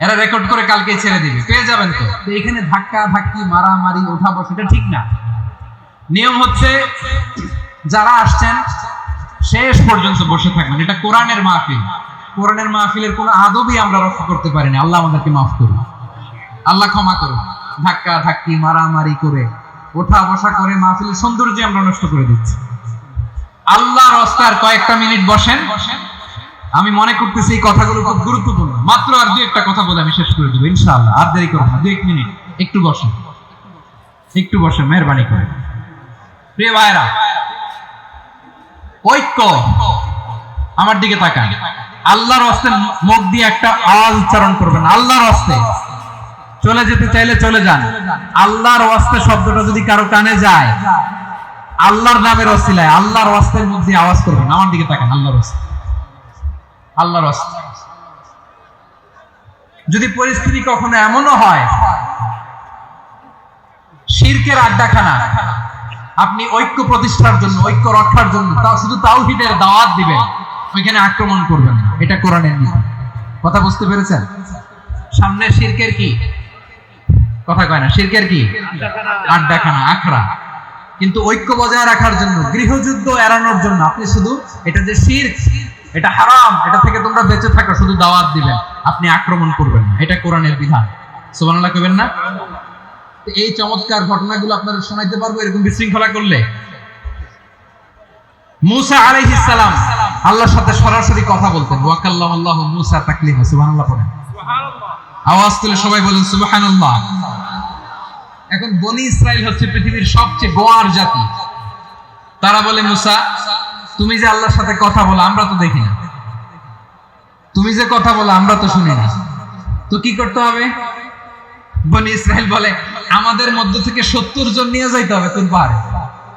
এরা রেকর্ড করে কালকে ছেড়ে দিবে, পেয়ে যাবেন। তো এখানে ধাক্কা ধাক্কি, মারামারি, ওঠা বসা, এটা ঠিক না। নিয়ম হচ্ছে যারা আসছেন শেষ পর্যন্ত বসে থাকবেন। এটা কোরআনের মাহফিল, কোরআনের মাহফিলের কোনো আদবই আমরা রক্ষা করতে পারিনি। আল্লাহ আমাদেরকে মাফ করুন, আল্লাহ ক্ষমা করুন। ধাক্কা ধাক্কি, মারামারি করে, ওঠা বসা করে মাহফিলের সৌন্দর্য আমরা নষ্ট করে দিচ্ছি। আল্লাহর রাস্তার কয়েকটা মিনিট বসেন। আমি মনে করতেছি এই কথাগুলো খুব গুরুত্বপূর্ণ। মাত্র আর 2-1টা কথা বলে আমি শেষ করে দেবো ইনশাআল্লাহ, আর দেরি করব না। 2-1 মিনিট একটু বসেন, একটু বসেন মেহরবানি করে। প্রিয় ভাইরা, ঐক্য, আমার দিকে তাকান। আল্লাহর রাস্তায় মুখ দিয়ে একটা আওয়াজ উচ্চারণ করবেন, আল্লাহর রাস্তায়। চলে যেতে চাইলে চলে যান। আল্লাহর রাস্তায় শব্দটা যদি কারো কানে যায়, আল্লাহর নামের ওসিলায় আল্লাহর রাস্তার মধ্যে আওয়াজ করবেন। আমার দিকে তাকান, আল্লাহর রাস্তায়, আল্লাহর রাস্তায়। যদি পরিস্থিতি কখনো এমনও হয় শিরকের আড্ডাখানা, আপনি ঐক্য প্রতিষ্ঠার জন্য, ঐক্য রক্ষার জন্য শুধু তাওহীদের দাওয়াত দিবেন, ওইখানে আক্রমণ করবেন না। এটা কোরআনের নীতি। কথা বুঝতে পেরেছেন? সামনে শিরকের কি কথা কয় না, শিরকের কি আড্ডাখানা, আখড়া। কিন্তু ঐক্য বজায় রাখার জন্য, গৃহযুদ্ধ এড়ানোর জন্য আপনি শুধু এটা যে শিরক, এটা হারাম, এটা থেকে তোমরা বেঁচে থাকো, শুধু দাওয়াত দিবেন, আপনি আক্রমণ করবেন না। এটা কোরআনের বিধান। সুবহানাল্লাহ কইবেন না? এই চমৎকার ঘটনাগুলো আপনারা শোনাইতে পারবো এরকম বিশৃঙ্খলা করলে। মুসা আলাইহিস সালাম আল্লাহর সাথে সরাসরি কথা বলতেন। ওয়া কাল্লামাল্লাহু মুসা তাকলিমা। সুবহানাল্লাহ পড়েন, সুবহানাল্লাহ। আওয়াজ তুলে সবাই বলেন সুবহানাল্লাহ। এখন বনি ইসরাইল হচ্ছে পৃথিবীর সবচেয়ে গোয়ার জাতি। তারা বলে, মুসা তুমি যে আল্লাহর সাথে কথা বলো আমরা তো দেখি না, তুমি যে কথা বলো আমরা তো শুনি না, তো কি করতে হবে? বনি ইসরাইল বলে, আমাদের মধ্য থেকে 70 জন নিয়ে যাইতে হবে তোর পাহাড়ে।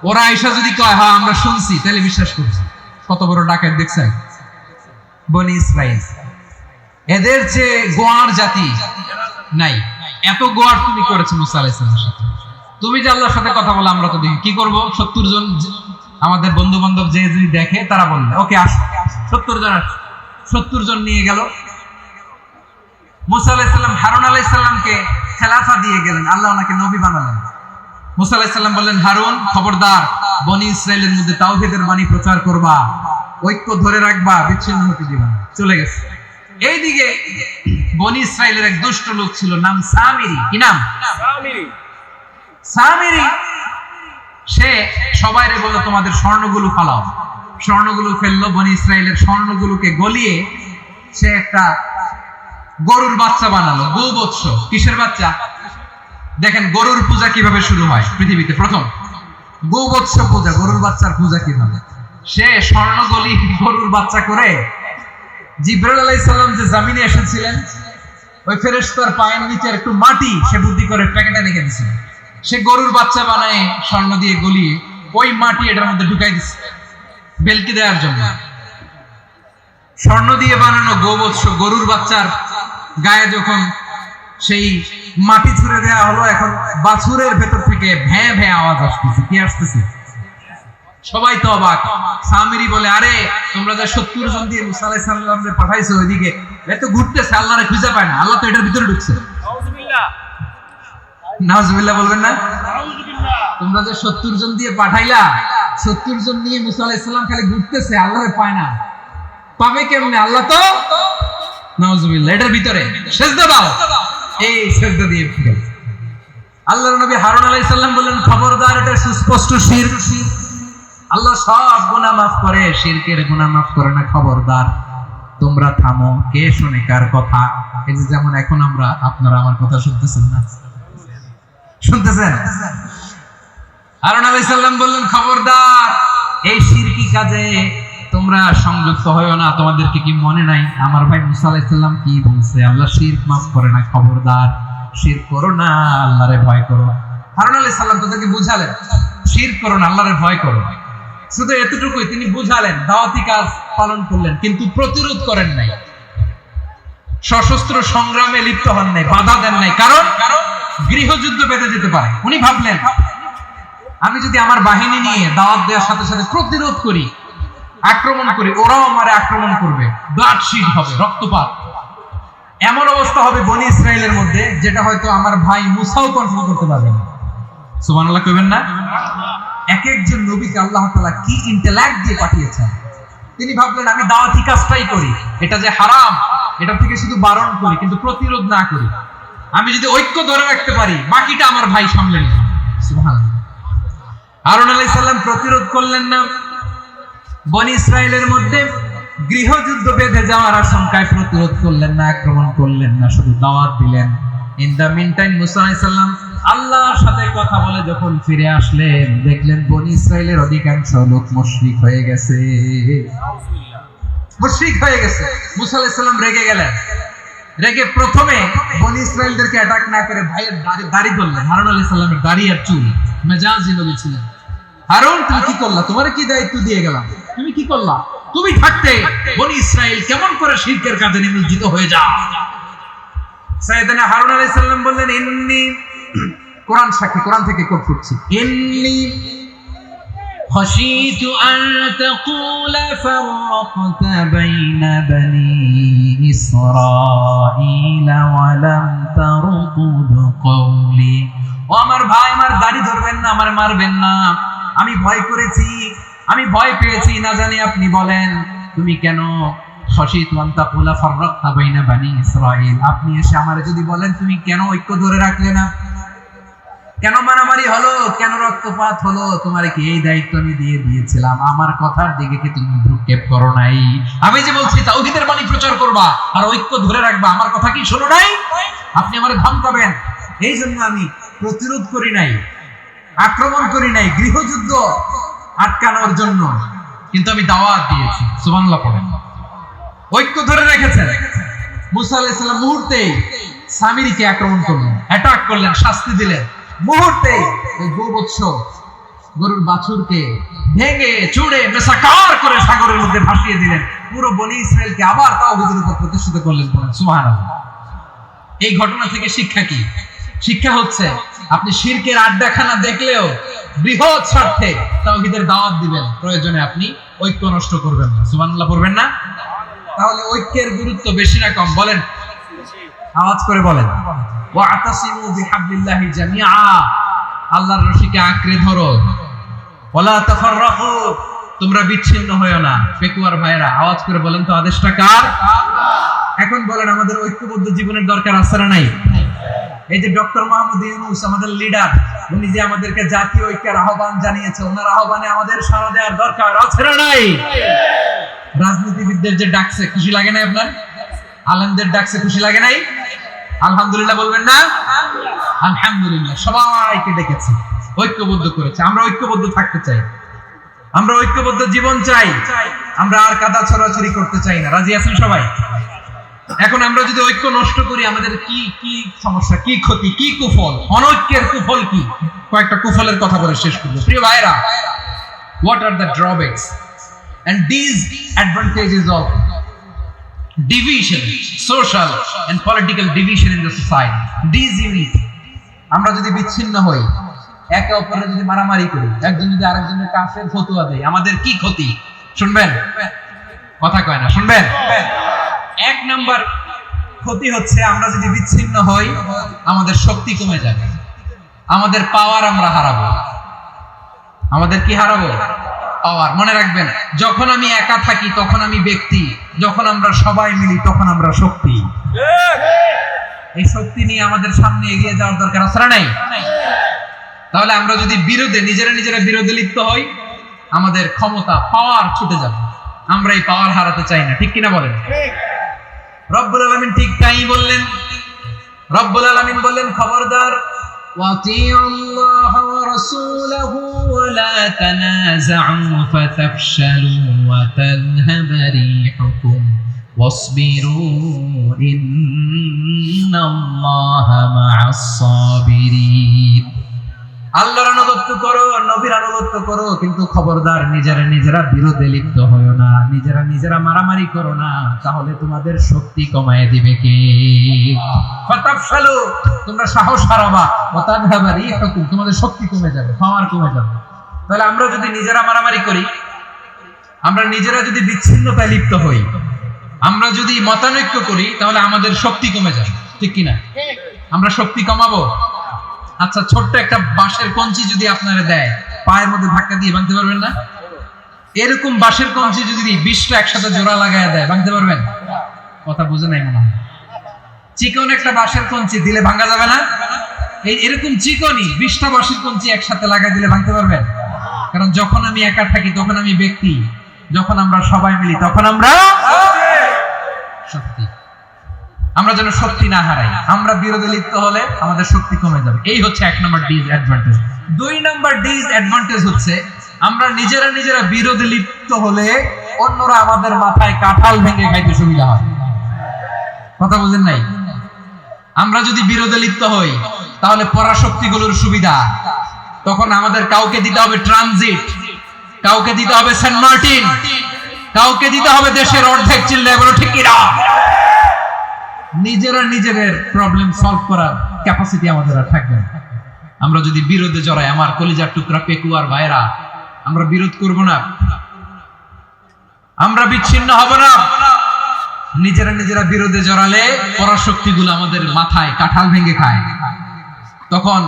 ওরা আয়েশা যদি কয় হ্যাঁ আমরা শুনছি, তাহলে বিশ্বাস করছি। কত বড় ডাকাত দেখছেন বনি ইসরাইল। এদের চেয়ে গোয়ার জাতি নাই। এত গোয়ার তুমি করেছো মুসা আলাইহিস সালামের সাথে। তুমি যে আল্লাহর সাথে কথা বলো আমরা তো দেখি, কি করব? 70 জন আমাদের বন্ধু বান্ধব যে যদি দেখে তারা বলবে ওকে আস, 70 জন আস। 70 জন নিয়ে গেল। মুসা আলাইহিস সালাম হারুন আলাইহিস সালামকে খেলাফা দিয়ে গেলেন, আল্লাহ ওনাকে নবী বানালেন। মুসা আলাইহিস সালাম বললেন, হারুন খবরদার, বনি ইসরাইলের মধ্যে তাওহীদের বাণী প্রচার করবা, ঐক্য ধরে রাখবা, বিচ্ছিন্ন হতে দিবা না। চলে গেছে। এইদিকে বনি ইসরাইলের এক দুষ্ট লোক ছিল, নাম সামিরি। কি নাম? সামিরি। সে সবাইরে বলল তোমাদের স্বর্ণগুলো ফালাও। স্বর্ণগুলো ফেললো। বনি ইসরাইলের স্বর্ণগুলোকে গলিয়ে সে একটা গরুর বাচ্চা বানালো। গোবৎস। কিসের বাচ্চা? দেখেন গরুর পূজা কিভাবে শুরু হয় পৃথিবীতে প্রথম। গোবৎস পূজা, গরুর বাচ্চার পূজা কিভাবে। সে স্বর্ণ গলি গরুর বাচ্চা করে জিবরাইল আলাইহিস সালাম যে জমিনে এসেছিলেন, ওই ফেরেশতার পায়ের নিচে একটু মাটি সে বুদ্ধি করে প্যাকেটে রেখে দিয়েছিল। সে গরুর বাচ্চা বানায় স্বর্ণ দিয়ে গলিয়ে ওই মাটি এটার মধ্যে ঢুকাই দিচ্ছে বেলকি দেওয়ার জন্য। স্বর্ণ দিয়ে বানানো গোবৎস গরুর বাচ্চার গায়ে যখন সেই মাটি ছুঁড়ে দেওয়া হলো, এখন বাছুরের ভেতর থেকে ভ্যাঁ ভ্যাঁ আওয়াজ আসতেছে। কি আসতেছে? সবাই তো অবাক। সামিরি বলে, আরে তোমরা যা 70 জন দিয়ে মুসা আলাইহিস সালামকে পাঠাইছো ওইদিকে, এত ঘুরতেছে, আল্লাহরে খুঁজে পায় না, আল্লাহ তো এটার ভিতরে ঢুকছে। নাউজুবিল্লাহ বলবেন না? তোমরা যে 70 জন দিয়ে পাঠাইলা, 70 জন নিয়ে মুসা আলাইহিস সালাম খালি ঘুরতেছে, আল্লাহরে পায় না। পাবে কেমনে? আল্লাহ তো নাউজুবিল্লাহ এটার ভিতরে। সিজদা দাও। এই সিজদা দিয়ে আল্লাহর নবী হারুন আলাইহিস সালাম বললেন, খবরদার, এটা সুস্পষ্ট শিরক। আল্লাহ সব গুনাহ মাফ করে, শিরকের গুনাহ মাফ করে না, খবরদার তোমরা থামো। কে শুনে কার কথা? এই যে যেমন এখন আমরা, আপনারা আমার কথা শুনতেছেন না? শুনতেছেন? হারুন আলাইহিস সালাম বললেন, খবরদার, এই শিরকি কাজে তোমরা সংযুক্ত হয়ো না। তোমাদেরকে কি মনে নাই আমার ভাই মুসা আলাইহিস সালাম কি বলছে? আল্লাহ শিরক মাফ করে না, খবরদার শিরক করো না, আল্লাহরে ভয় করো। হারুন আলাইহিস সালাম তাদেরকে বুঝালেন, শিরক করো না, আল্লাহরে ভয় করো। শুধু এতটুকুই তিনি বুঝালেন, দাওয়াতি কাজ পালন করলেন, কিন্তু প্রতিরোধ করেন নাই, সশস্ত্র সংগ্রামে লিপ্ত হন নাই, বাধা দেন নাই। কারণ গৃহযুদ্ধ বেঁধে যেতে পারে। উনি ভাবলেন, আমি যদি আমার বাহিনী নিয়ে দাওয়াত দেওয়ার সাথে সাথে প্রতিরোধ করি, আক্রমণ করি, ওরাও আমারে আক্রমণ করবে, ব্লাডশিট হবে, রক্তপাত, এমন অবস্থা হবে বনি ইসরাইলের মধ্যে যেটা হয়তো আমার ভাই মুসাও কন্ট্রোল করতে পারবে না। সুবহানাল্লাহ কইবেন না? এক একজন নবীকে আল্লাহ তাআলা কি ইন্টেলেক্ট দিয়ে পাঠিয়েছেন। তিনি ভাবলেন, আমি দাওয়াতি কাজটাই করি, এটা যে হারাম এটা থেকে শুধু বারণ করি, কিন্তু প্রতিরোধ না করি। আমি যদি ঐক্য ধরে রাখতে পারি, বাকিটা আমার ভাই সামলে নেবে। সুবহানাল্লাহ। হারুন আলাইহিস সালাম প্রতিরোধ করলেন না। বনি ইসরাইলের মধ্যে গৃহযুদ্ধ বেঁধে যাওয়ার আশঙ্কায় প্রতিরোধ করলেন না, আক্রমণ করলেন না, শুধু দাওয়াত দিলেন। ইন দা মিন টাইম মুসা আলাইহিস সালাম আল্লাহর সাথে কথা বলে যখন ফিরে আসলেন, দেখলেন বনি ইসরাইলের অধিকাংশ লোক মুশরিক হয়ে গেছে। মুশরিক হয়ে গেছে। মুসা আলাইহিস সালাম রেগে গেলেন। রেগে প্রথমে বনি ইসরাইলদেরকে অ্যাটাক না করে ভাইয়ের দাড়ি ধরলেন। হারুন আলাইহিস সালামের দাড়ি আর চুল, মেজাজি নবী ছিলেন। হারুন, তুমি কি করলা? তোমারে কি দায়িত্ব দিয়ে গেলাম, তুমি কি করলা? তুমি থাকতে বনি ইসরাইল কেমন করে শিরকের কাজে নিমজ্জিত হয়ে যায়? সাইয়েদনা হারুন আলাইহিস সালাম বললেন, ইন্নী, কোরআন সাক্ষী, কোরআন থেকে কোট করছি, ইন্নী খাশিতু আন তাকুলা ফাররাকতা বাইনা বনি ইসরাঈল ওয়া লাম তারকুদ কওলি। ও আমার ভাই, আমার দাড়ি ধরবেন না, আমার মারবেন না। আমি ভয় করেছি, আমি ভয় পেয়েছি, না জানি আপনি বলেন তুমি কেন খাশিতু আন তাকুলা ফাররাকতা বাইনা বনি ইসরাঈল, আপনি এসে আমারে যদি বলেন তুমি কেন ঐক্য ধরে রাখলে না, কেন মারামারি হলো, কেন রক্তপাত হলো, তোমার কি এই দায়িত্ব আমি দিয়ে দিয়েছিলাম? আমার কথার দিকে কি তুমি ভ্রুক্ষেপ করো নাই? আমি যে বলছি তাওহীদের বাণী প্রচার করবা আর ঐক্য ধরে রাখবা, আমার কথা কি শোনো নাই? আপনি আমারে ধমকাবেন, এই জন্য আমি প্রতিরোধ করি নাই, আক্রমণ করি নাই, গৃহযুদ্ধ আটকানোর জন্য, কিন্তু আমি দাওয়াত দিয়েছি। সুবহানাল্লাহ পড়েন। ঐক্য ধরে রেখেছেন। মুসা আলাইহিস সালাম মুহূর্তেই সামিরীকে আক্রমণ করলেন, অ্যাটাক করলেন, শাস্তি দিলেন। মুহূর্তে ওই গোবৎস গরুর বাছুরকে ভেঙে চুড়ে মেসাকার করে সাগরের মধ্যে ভাসিয়ে দিলেন। পুরো বনি ইসরাইলকে আবার তাওহীদের উপর প্রতিষ্ঠিত করলেন। সুবহানাল্লাহ। এই ঘটনা থেকে শিক্ষা কি? শিক্ষা হচ্ছে, আপনি শিরকের আড্ডাখানা দেখলেও বৃহৎ স্বার্থে তাওহীদের দাওয়াত দিবেন, প্রয়োজনে আপনি ঐক্য নষ্ট করবেন না। সুবহানাল্লাহ পড়বেন না? তাহলে ঐক্যের গুরুত্ব বেশি না কম? বলেন, আওয়াজ করে বলেন। ওয়াতাসিমু বিহাবলিল্লাহি জামিআ, আল্লাহর রশিকে আঁকড়ে ধরো। ওয়ালা তাফাররাকু, তোমরা বিচ্ছিন্ন হয়ো না। পেকুয়ার ভাইরা আওয়াজ করে বলেন তো, আদেশটা কার? এখন বলেন, আমাদের ঐক্যবদ্ধ জীবনের দরকার আছে না নাই? এই যে ডক্টর মোহাম্মদ ইউনূস আমাদের লিডার, উনি যে আমাদেরকে জাতীয় ঐক্যের আহ্বান জানিয়েছে, ওনার আহ্বানে আমাদের সাড়া দেওয়ার দরকার আছে না নাই? রাজনীতিবিদদের যে ডাকছে, খুশি লাগে না আপনার? আলেমদের ডাকছে, খুশি লাগে নাই? আলহামদুলিল্লাহ বলবেন না? আলহামদুলিল্লাহ। সবাইকে ডেকেছে, ঐক্যবদ্ধ করেছে। আমরা ঐক্যবদ্ধ থাকতে চাই, আমরা ঐক্যবদ্ধ জীবন চাই, আমরা আর কাদা ছড়াছড়ি করতে চাই না। রাজি আছেন সবাই? এখন আমরা যদি ঐক্য নষ্ট করি আমাদের কি কি সমস্যা, কি ক্ষতি, কি কুফল, অনৈক্যের কুফল কি? কয়েকটা কুফলের কথা বলে শেষ করব। প্রিয় ভাইরা, what are the drawbacks and disadvantages of division, social and political division in the society? Disunity, আমরা যদি বিচ্ছিন্ন হই, একে অপরের যদি মারামারি করি, একজন যদি আরেকজনের কাফের ফতোয়া দেয়, আমাদের কি ক্ষতি? শুনবেন? কথা কয় না, শুনবেন? এক নাম্বার ক্ষতি হচ্ছে আমরা যদি বিচ্ছিন্ন হই আমাদের শক্তি কমে যাবে, আমাদের পাওয়ার আমরা হারাবো। আমাদের কি হারাবো? পাওয়ার। মনে রাখবেন, যখন আমি একা থাকি তখন আমি ব্যক্তি, যখন আমরা সবাই মিলি তখন আমরা শক্তি। এই শক্তি নিয়ে আমাদের সামনে এগিয়ে যাওয়ার দরকার আছে না নাই? তাহলে আমরা যদি নিজেরা বিরোধে লিপ্ত হই আমাদের ক্ষমতা, পাওয়ার ছুটে যাবে। আমরা এই পাওয়ার হারাতে চাই না, ঠিক কিনা বলেন? রব্বুল আলামিন ঠিক তাই বললেন। রব্বুল আলামিন বললেন, খবরদার, ওয়াতিউল্লাহ ওয়া রাসূলাহু ওয়া লা তানাযাউ ফাতাফশালু ওয়া তাযহাবা রিহুকুম ওয়াসবিরু ইন্নাল্লাহা মা'আস সাবিরিন। আল্লাহর আনুগত্য করো, নবীর আনুগত্য করো, কিন্তু খবরদার নিজেরা বিরোধে লিপ্ত হয়ো না, নিজেরা মারামারি করো না, তাহলে তোমাদের শক্তি কমায় দিবে কে? ফাতাফশালু, তোমরা সাহস হারাবা, ওয়া তাযহাবা রিহুকুম, তোমাদের শক্তি কমে যাবে, পাওয়ার কমে যাবে। তাহলে আমরা যদি নিজেরা মারামারি করি, আমরা নিজেরা যদি বিচ্ছিন্নতায় লিপ্ত হই, আমরা যদি মতানৈক্য করি, তাহলে আমাদের শক্তি কমে যাবে, ঠিক কিনা? আমরা শক্তি কমাবো। আচ্ছা, ছোট্ট একটা বাঁশের কঞ্চি যদি আপনারা দেয়, পায়ের মধ্যে ধাক্কা দিয়ে ভাঙতে পারবেন না? এরকম বাঁশের কঞ্চি যদি 20টা একসাথে জোড়া লাগায় দেয়, ভাঙতে পারবেন? কথা বুঝে নাই মনে হয়। চিকন একটা বাঁশের কঞ্চি দিলে ভাঙা যাবে না? এরকম চিকনই 20টা বাঁশের কঞ্চি একসাথে লাগাই দিলে ভাঙতে পারবেন? কারণ যখন আমি একা থাকি তখন আমি ব্যক্তি, যখন আমরা সবাই মিলি তখন আমরা শক্তি। আমরা যেন শক্তি না হারাই। আমরা বিরোধে লিপ্ত হলে আমাদের শক্তি কমে যাবে। এই হচ্ছে এক নম্বর ডিসঅ্যাডভান্টেজ। 2 নম্বর ডিসঅ্যাডভান্টেজ হচ্ছে আমরা নিজেরা বিরোধে লিপ্ত হলে অন্যরা আমাদের মাথায় কাঁঠাল ভেঙে খাইতে সুবিধা হয়। কথা বুঝেন নাই? আমরা যদি বিরোধে লিপ্ত হই তাহলে পরাশক্তিগুলোর সুবিধা, তখন আমাদের কাউকে দিতে হবে ট্রানজিট, কাউকে দিতে হবে সেন্ট মার্টিন, কাউকে দিতে হবে দেশের অর্ধেক চিল্লায় বলো ঠিক কিনা? নিজেদের প্রবলেম সলভ করার ক্যাপাসিটি আমাদের আর থাকবে না। আমরা যদি বিরোধে জড়াই, আমার কলিজার টুকরা পেকুয়ার ভাইরা, আমরা বিরোধ করব না, আমরা বিচ্ছিন্ন হব না। নিজেরা বিরোধে জড়ালে পরাশক্তিগুলো আমাদের মাথায় কাঁঠাল ভেঙে খায়। তখন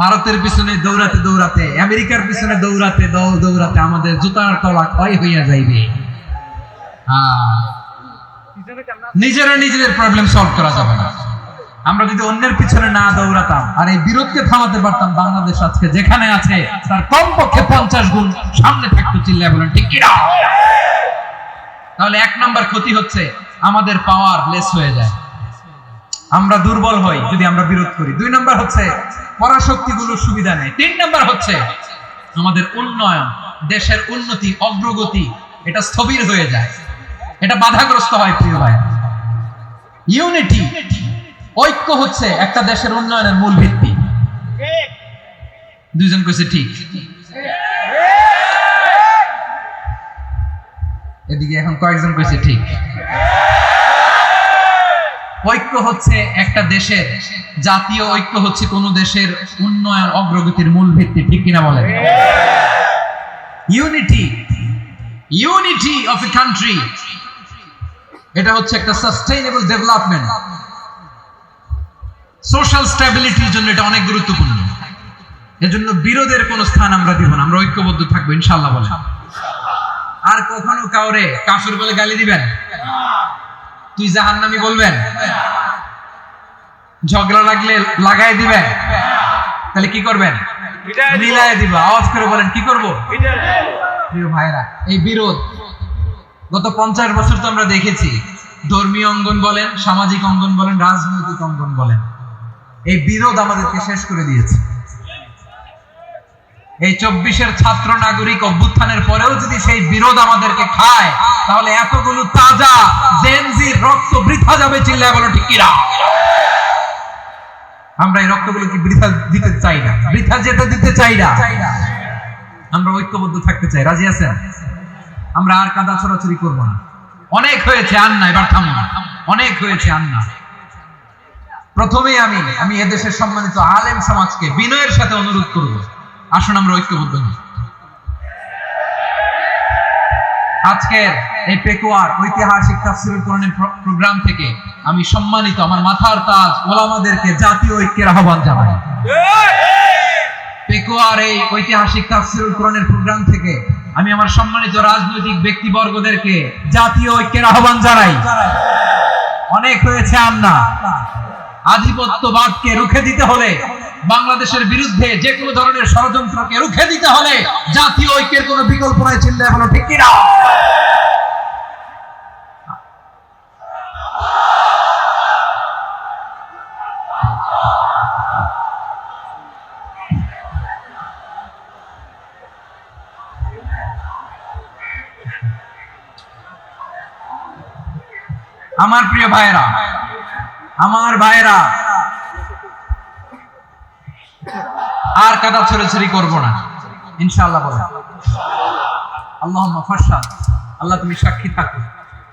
ভারতের পিছনে দৌড়াতে, আমেরিকার পিছনে দৌড়াতে আমাদের জুতার তলা ক্ষয় হইয়া যাইবে। নিজেদের প্রবলেম সলভ করা যাবে না। আমরা যদি অন্যের পিছনে না দৌড়াতাম আর এই বিরোধকে থামাতে পারতাম, বাংলাদেশ আজকে যেখানে আছে তার কমপক্ষে 50 গুণ সামনে থাকতো। চিল্লায় বলেন ঠিক কিনা? তাহলে 1 নাম্বার ক্ষতি হচ্ছে আমাদের পাওয়ার লেস হয়ে যায়, আমরা দুর্বল হই যদি আমরা বিরোধ করি। 2 নাম্বার হচ্ছে পরাশক্তিগুলোর সুবিধা নেই। 3 নাম্বার হচ্ছে আমাদের উন্নয়ন, দেশের উন্নতি, অগ্রগতি, এটা স্থবির হয়ে যায়, এটা বাধাগ্রস্ত হয়। প্রিয় ভাই, ইউনিটি, ঐক্য হচ্ছে একটা দেশের উন্নয়নের মূল ভিত্তি। দুইজন কইছে ঠিক, এদিকে এখন কয়েকজন কইছে ঠিক। ঐক্য হচ্ছে একটা দেশের, জাতীয় ঐক্য হচ্ছে কোন দেশের উন্নয়ন অগ্রগতির মূল ভিত্তি, ঠিক কিনা বলেন? ইউনিটি অফ এ কান্ট্রি, এটা হচ্ছে একটা সাস্টেইনেবল ডেভেলপমেন্ট, সোশ্যাল স্ট্যাবিলিটির জন্য এটা অনেক গুরুত্বপূর্ণ। এজন্য বিরোধের কোনো স্থান আমরা দিব না, আমরা ঐক্যবদ্ধ থাকবো ইনশাআল্লাহ বলেন। আর কখনো কাউরে কাফের বলে গালি দিবেন, তুই জাহান্নামী বলবেন, ঝগড়া লাগলে লাগাই দিবেন, তাহলে কি করবেন? মিলাই দিব। আওয়াজ করে বলেন কি করব? প্রিয় ভাইরা, এই বিরোধ গত 50 বছর তো আমরা দেখেছি, ধর্মীয় অঙ্গন বলেন, সামাজিক অঙ্গন বলেন, রাজনৈতিক অঙ্গন বলেন, এই বিরোধ আমাদেরকে শেষ করে দিয়েছে। এই 24-এর ছাত্র নাগরিক অভ্যুত্থানের পরেও যদি সেই বিরোধ আমাদেরকে খায়, তাহলে এতগুলো তাজা জেনজির রক্ত বৃথা যাবে। চিল্লায় বলো ঠিক কিনা? আমরা এই রক্তগুলোকে বৃথা দিতে চাই না, বৃথা যেতে দিতে চাই না। আমরা ঐক্যবদ্ধ থাকতে চাই। রাজি আছেন? আমরা আর কাদা ছড়াছড়ি করবো না। অনেক হয়েছে, আর না, এবার থামুন। অনেক হয়েছে, আর না। প্রথমেই আমি এদেশের সম্মানিত আলেম সমাজকে বিনয়ের সাথে অনুরোধ করব, আসুন আমরা ঐক্যবদ্ধ হই। আজকের এই পেকুয়ার ঐতিহাসিক তাফসীরুল কোরআনের প্রোগ্রাম থেকে আমি সম্মানিত আমার মাথার তাজ ওলামাদেরকে জাতীয় ঐক্যের আহ্বান জানাই। পেকুয়ার এই ঐতিহাসিক তাফসীরুল কোরআনের প্রোগ্রাম থেকে আমি আমার সম্মানিত রাজনৈতিক ব্যক্তিবর্গদেরকে জাতীয় ঐক্যের আহ্বান জানাই। অনেক হয়েছে, আর না। আধিপত্যবাদকে রুখে দিতে হলে, বাংলাদেশের বিরুদ্ধে যে কোনো ধরনের ষড়যন্ত্রকে রুখে দিতে হলে জাতীয় ঐক্যের কোনো বিকল্প নাই। চিল্লায় বলো ঠিক কিনা? আমার প্রিয় ভাইয়েরা, আমার ভাইয়েরা, আর কাদা ছড়াছড়ি করব না ইনশাআল্লাহ। বলে আল্লাহুম্মা ফাশহাদ। আল্লাহ তুমি সাক্ষী থাকো,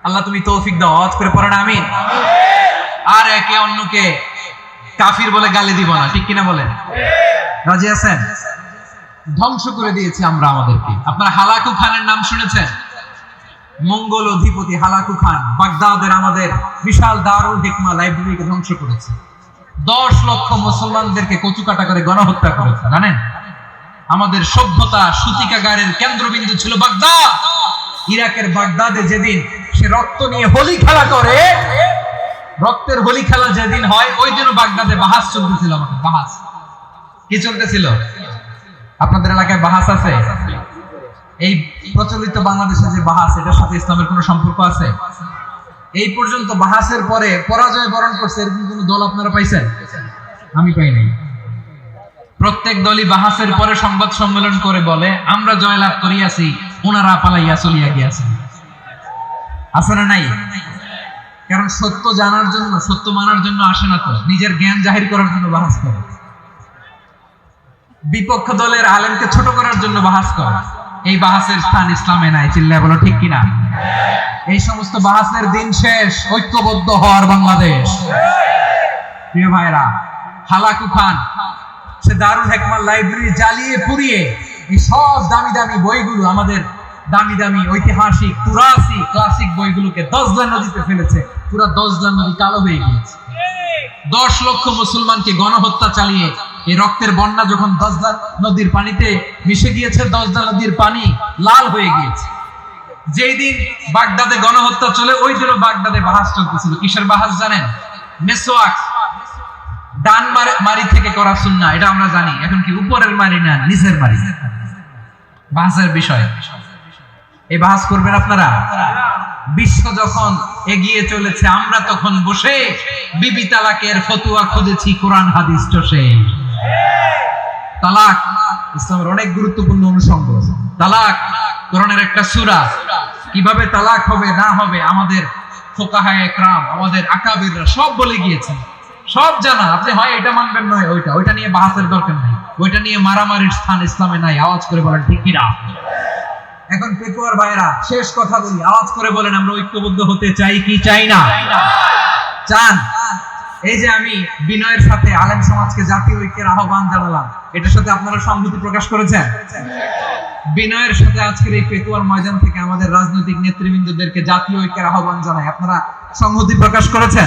আল্লাহ তুমি তৌফিক দাও। আওয়াজ করে পড়েন আমিন। আর একে অন্যকে কাফির বলে গালি দিব না, ঠিক কিনা বলেন? রাজি আছেন? ধ্বংস করে দিয়েছি আমরা আমাদেরকে। আপনারা হালাকু খানের নাম শুনেছেন? মঙ্গল অধিপতি হালাকু খান বাগদাদের আমাদের বিশাল দারুল হিকমা লাইব্রেরিকে ধ্বংস করেছে। 10 লক্ষ মুসলমানদেরকে কচুকাটা করে গণহত্যা করেছে। জানেন, আমাদের সভ্যতা সূতিকাগারের কেন্দ্রবিন্দু ছিল বাগদাদ। ইরাকের বাগদাদে যেদিন সে রক্ত নিয়ে হোলি খেলা করে, রক্তের হোলি খেলা যেদিন হয়, ওই দিনও বাগদাদে বাহাস চলতেছিল। আমাদের বাহাস কি চলতেছিল? আপনাদের এলাকায় বাহাস আছে? এই প্রচলিত বাংলাদেশে যে বাহাস, এটার সাথে ইসলামের কোনো সম্পর্ক আছে? এই পর্যন্ত বাহাসের পরে পরাজয় বরণ করছে এরকম কোন দল আপনারা পাইছেন? আমি পাই নাই। প্রত্যেক দলই বাহাসের পরে সংবাদ সম্মেলন করে বলে আমরা জয়লাভ করিয়াছি, ওনারা পালাইয়া চলিয়া গিয়াছেন। আছে না নাই? কারণ সত্য জানার জন্য, সত্য মানার জন্য আসে না তো, নিজের জ্ঞান জাহির করার জন্য বাহাস করে। বিপক্ষ দলের আলেমকে ছোট করার জন্য বাহাস করে। এই বাহাসের স্থান ইসলামে নাই। চিল্লায় বলো ঠিক কিনা? এই সমস্ত বাহাসের দিন শেষ। ঐক্যবদ্ধ হওয়ার বাংলাদেশ। প্রিয় ভাইরা, হালাকু খান সে দারুল হিকমা লাইব্রেরি জ্বালিয়ে পুড়িয়ে এই সব দামি দামি বইগুলো, আমাদের দামি দামি ঐতিহাসিক তুরাসি ক্লাসিক বইগুলোকে দজলা নদীতে ফেলেছে। পুরা দজলা নদী কালো হয়ে গিয়েছে। 10 লক্ষ মুসলমানকে গণহত্যা চালিয়ে এই রক্তের বন্যা যখন দজলা নদীর পানিতে মিশে গিয়েছে, দজলা নদীর পানি লাল হয়ে গিয়েছে। যেই দিন বাগদাদে গণহত্যা চলে, ওই দিন বাগদাদে বাহাস চলতেছিল। কিসের বাহাস জানেন? মেসওয়াক, ডান মারি থেকে করা সুন্নাহ, এটা আমরা জানি। এখন কি উপরের মারি না নিচের মারি? বাহাসের বিষয়। এই বাহাস করবেন আপনারা? বিশ্ব যখন এগিয়ে চলেছে, আমরা তখন বসে বিবি তালাকের ফতোয়া খুঁজেছি কোরআন হাদিস চষে। তালাক ইসলামের অনেক গুরুত্বপূর্ণ অনুষঙ্গ। তালাক কোরআনের একটা সূরা। কিভাবে তালাক হবে না হবে আমাদের ফুকাহায়ে ইকরাম, আমাদের আকাবিররা সব বলে গিয়েছেন, সব জানা। আপনি হয় এটা মানবেন, নয় ওইটা। ওইটা নিয়ে বাহাসের দরকার নাই, ওইটা নিয়ে মারামারির স্থান ইসলামে নাই। আওয়াজ করে বলেন ঠিক কিনা? এখন পেকুয়ার ভাইরা, শেষ কথা বলি, আওয়াজ করে বলেন আমরা ঐক্যবদ্ধ হতে চাই কি চাই না? চান? এই যে আমি বিনয়ের সাথে আলেম সমাজকে জাতীয় ঐক্যের আহ্বান জানালাম, এটার সাথে আপনারা সংহতি প্রকাশ করেছেন? বিনয়ের সাথে আজকের এই পেকুয়ার ময়দান থেকে আমাদের রাজনৈতিক নেতৃবৃন্দদেরকে জাতীয় ঐক্যের আহ্বান জানাই, আপনারা সংহতি প্রকাশ করেছেন?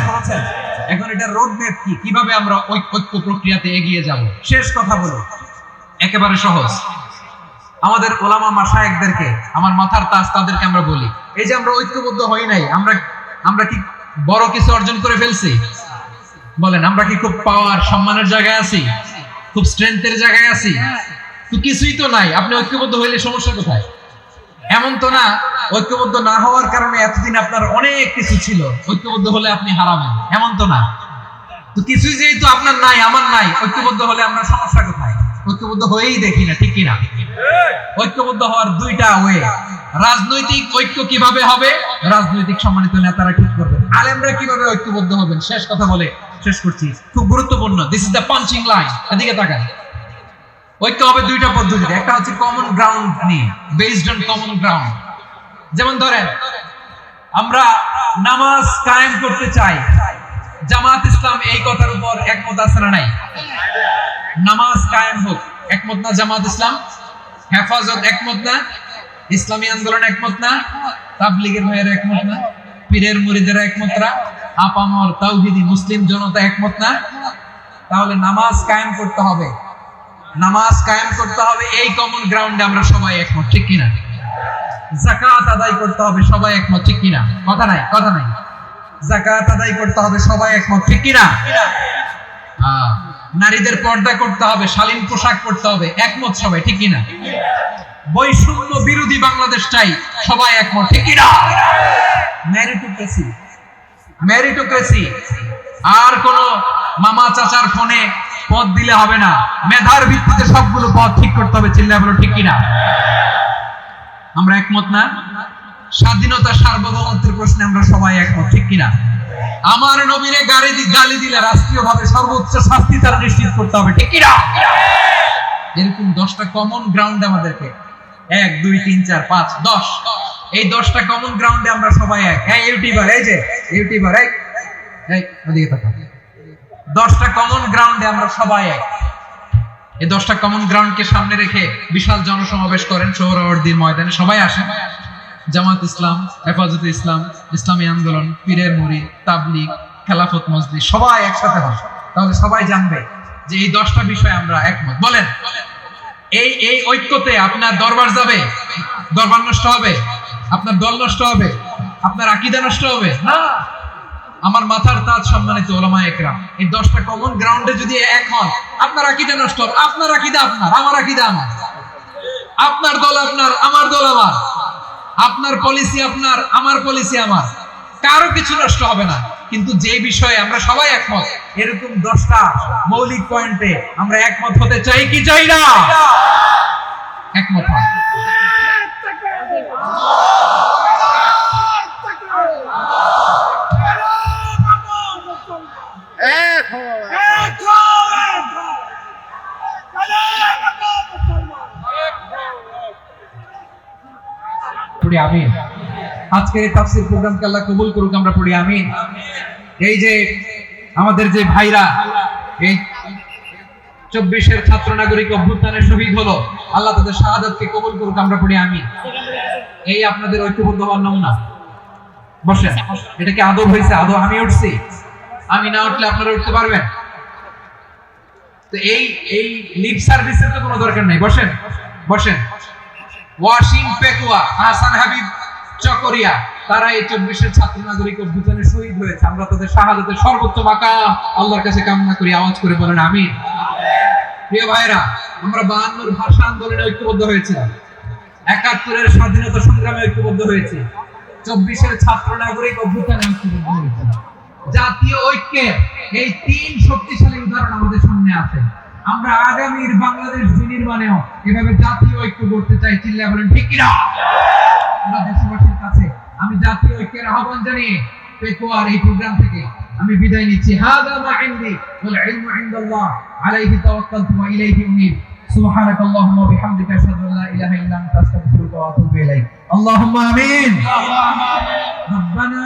এখন এটা রোড ম্যাপ কি, কিভাবে আমরা ঐক্য প্রক্রিয়াতে এগিয়ে যাব? শেষ কথা বলি, একেবারে সহজ। আমাদের ওলামা মাশায়েখদেরকে, আমার মাথার তাজ তাদেরকে আমরা বলি, এই যে আমরা ঐক্যবদ্ধ হই নাই, আমরা কি বড় কিছু অর্জন করে ফেলছি? বলেন, আমরা কি খুব পাওয়ার সম্মানের জায়গায় আছি? খুব স্ট্রেংথের জায়গায় আছি? তো কিছুই তো নাই। আপনি ঐক্যবদ্ধ হইলে সমস্যা কোথায়? এমন তো না ঐক্যবদ্ধ না হওয়ার কারণে এতদিন আপনার অনেক কিছু ছিল, ঐক্যবদ্ধ হলে আপনি হারাবেন, এমন তো না। তো কিছুই যেহেতু আপনার নাই, আমার নাই, ঐক্যবদ্ধ হলে আমরা সমস্যা কোথায়? ঐক্যবদ্ধ হয়েই দেখি না, ঠিক কিনা? ঐক্যবদ্ধ হওয়ার দুইটা ওয়ে। রাজনৈতিক ঐক্য কিভাবে হবে, রাজনৈতিক সম্মানিত নেতারা ঠিক করবেন। আলেমরা কিভাবে ঐক্যবদ্ধ হবেন, শেষ কথা বলে শেষ করছি, খুব গুরুত্বপূর্ণ। This is the punching line. এদিকে তাকান। ঐক্য হবে দুইটা পদ্ধতিতে। একটা হচ্ছে কমন গ্রাউন্ড নিয়ে, বেসড অন কমন গ্রাউন্ড। যেমন ধরেন আমরা নামাজ কায়েম করতে চাই, জামাত ইসলাম এই কথার উপর একমত আছে না নাই? নামাজ কায়েম হোক, একমত না জামাত ইসলাম? হেফাজত একমত না? ইসলামী আন্দোলন একমত না? তাবলীগের ভাইয়েরা একমত না? পীরের মুরিদেরা একমত না? আপামর তাওহীদি মুসলিম জনতা একমত না? তাহলে নামাজ কায়েম করতে হবে, নামাজ কায়েম করতে হবে, এই কমন গ্রাউন্ডে আমরা সবাই একমত, ঠিক কিনা? যাকাত আদায় করতে হবে, সবাই একমত, ঠিক কিনা? কথা নাই, কথা নাই। যাকাত আদায় করতে হবে, সবাই একমত, ঠিক কিনা? নারীদের পর্দা করতে হবে, শালীন পোশাক পরতে হবে, একমত সবাই, ঠিক কিনা? বৈষম্য বিরোধী বাংলাদেশ চাই, সবাই একমত, ঠিক কিনা? Meritocracy, meritocracy. আর কোন মামা চাচার ফোনে পদ দিলে হবে না, মেধার ভিত্তিতে সবগুলো পদ ঠিক করতে হবে, চিল্লায় বলো ঠিক কিনা? আমরা একমত না? স্বাধীনতা সার্বভৌমত্বের প্রশ্নে আমরা সবাই একমত, ঠিক কিনা? আমার নবীরে গালি দিলে রাষ্ট্রীয়ভাবে সর্বোচ্চ শাস্তি তারা নিশ্চিত করতে হবে, ঠিক কিনা? এরকম 10টা কমন গ্রাউন্ড আমাদেরকে, 1 2 3 4 5 10, এই 10টা কমন গ্রাউন্ডে আমরা সবাই এক। হ্যাঁ ইউটিউবার, এই যে ইউটিউবার, এই ওদিকে তাকাও। 10টা কমন গ্রাউন্ডে আমরা সবাই এক। এই 10টা কমন গ্রাউন্ডকে সামনে রেখে বিশাল জনসমাবেশ করেন সোহরাওয়ার্দীর ময়দানে, সবাই আসেন। জামাত ইসলাম, হেফাজতে ইসলাম, ইসলামী আন্দোলন, পীরের মুরিদ, তাবলীগ, খেলাফত মজলিস, সবাই একসাথে হন। তাহলে সবাই জানবে যে এই 10টা বিষয়ে আমরা একমত। বলেন, এই ঐক্যতে আপনার দরবার যাবে? দরবার নষ্ট হবে? আপনার দল নষ্ট হবে? আপনার আকীদা নষ্ট হবে? না। আমার মাথার তাজ সম্মানিত উলামায়ে একরাম, এই 10টা কমন গ্রাউন্ডে যদি এক হন, আপনার আকীদা নষ্ট হবে? আপনার আকীদা আপনার, আমার আকীদা আমার, আপনার দল আপনার, আমার দল আমার, আপনার পলিসি আপনার, আমার পলিসি আমার, কারো কিছু নষ্ট হবে না। কিন্তু যে বিষয়ে আমরা সবাই একমত, এরকম 10টা মৌলিক পয়েন্টে আমরা একমত হতে চাই কি চাই না? একমত হন। পড়ি আমিন। আজকের এই তাফসীর প্রোগ্রামকে আল্লাহ কবুল করুক, আমরা পড়ি আমিন। এই যে আমাদের যে ভাইরা এই 24-এর ছাত্র নাগরিক অভ্যুত্থানে শহীদ হলো, আল্লাহ তাদের শাহাদাতকে কবুল করুক, আমরা পড়ি আমিন। এই আপনাদের ঐক্যবদ্ধ হওয়ার নমুনা। বসেন। এটা কি আদব হয়েছে? আদব আমি উঠছি, আমি না উঠলে আপনারা উঠতে পারবেন? তো এই লিপ সার্ভিসের তো কোনো দরকার নেই। বসেন, বসেন। ওয়াসিম পেকুয়া, হাসান হাবিব চকরিয়া, তারা এই 24-এর ছাত্র নাগরিক অভ্যুত্থানে শহীদ হয়েছে। আমরা তাদের শাহাদাতের সর্বোচ্চ মাকাম আল্লাহর কাছে কামনা করি। আওয়াজ করে বলেন আমিন। প্রিয় ভাইরা, আমরা 52-এর ভাষা আন্দোলনে ঐক্যবদ্ধ হয়েছিলাম, 71-এর স্বাধীনতা সংগ্রামে ঐক্যবদ্ধ হয়েছি, 24-এর ছাত্র নাগরিক অভ্যুত্থানে ঐক্যবদ্ধ হয়েছি। জাতীয় ঐক্যের এই 3 শক্তিশালী উদাহরণ আমাদের সামনে আছে। আমরা আগামীর বাংলাদেশ বিনির্মাণেও এভাবে জাতীয় ঐক্য করতে চাই, চিল্লায় বলেন ঠিক কিনা? আমরা দেশবাসীর কাছে আমি জাতীয় ঐক্যের আহ্বান জানিয়ে পেকুয়ার এই প্রোগ্রাম থেকে আমি বিদায় নিচ্ছি। হাদা মা ইনদি ওয়াল ইলমু ইনদাল্লাহ আলাইহি তাওয়াক্কালতু ওয়া ইলাইহি উনীব। সুবহানাকাল্লাহুম্মা ওয়া বিহামদিকা আশহাদু আল্লা ইলাহা ইল্লা আনতা আস্তাগফিরুকা ওয়া আতুবু ইলাইক। আল্লাহুম্মা আমিন। রব্বানা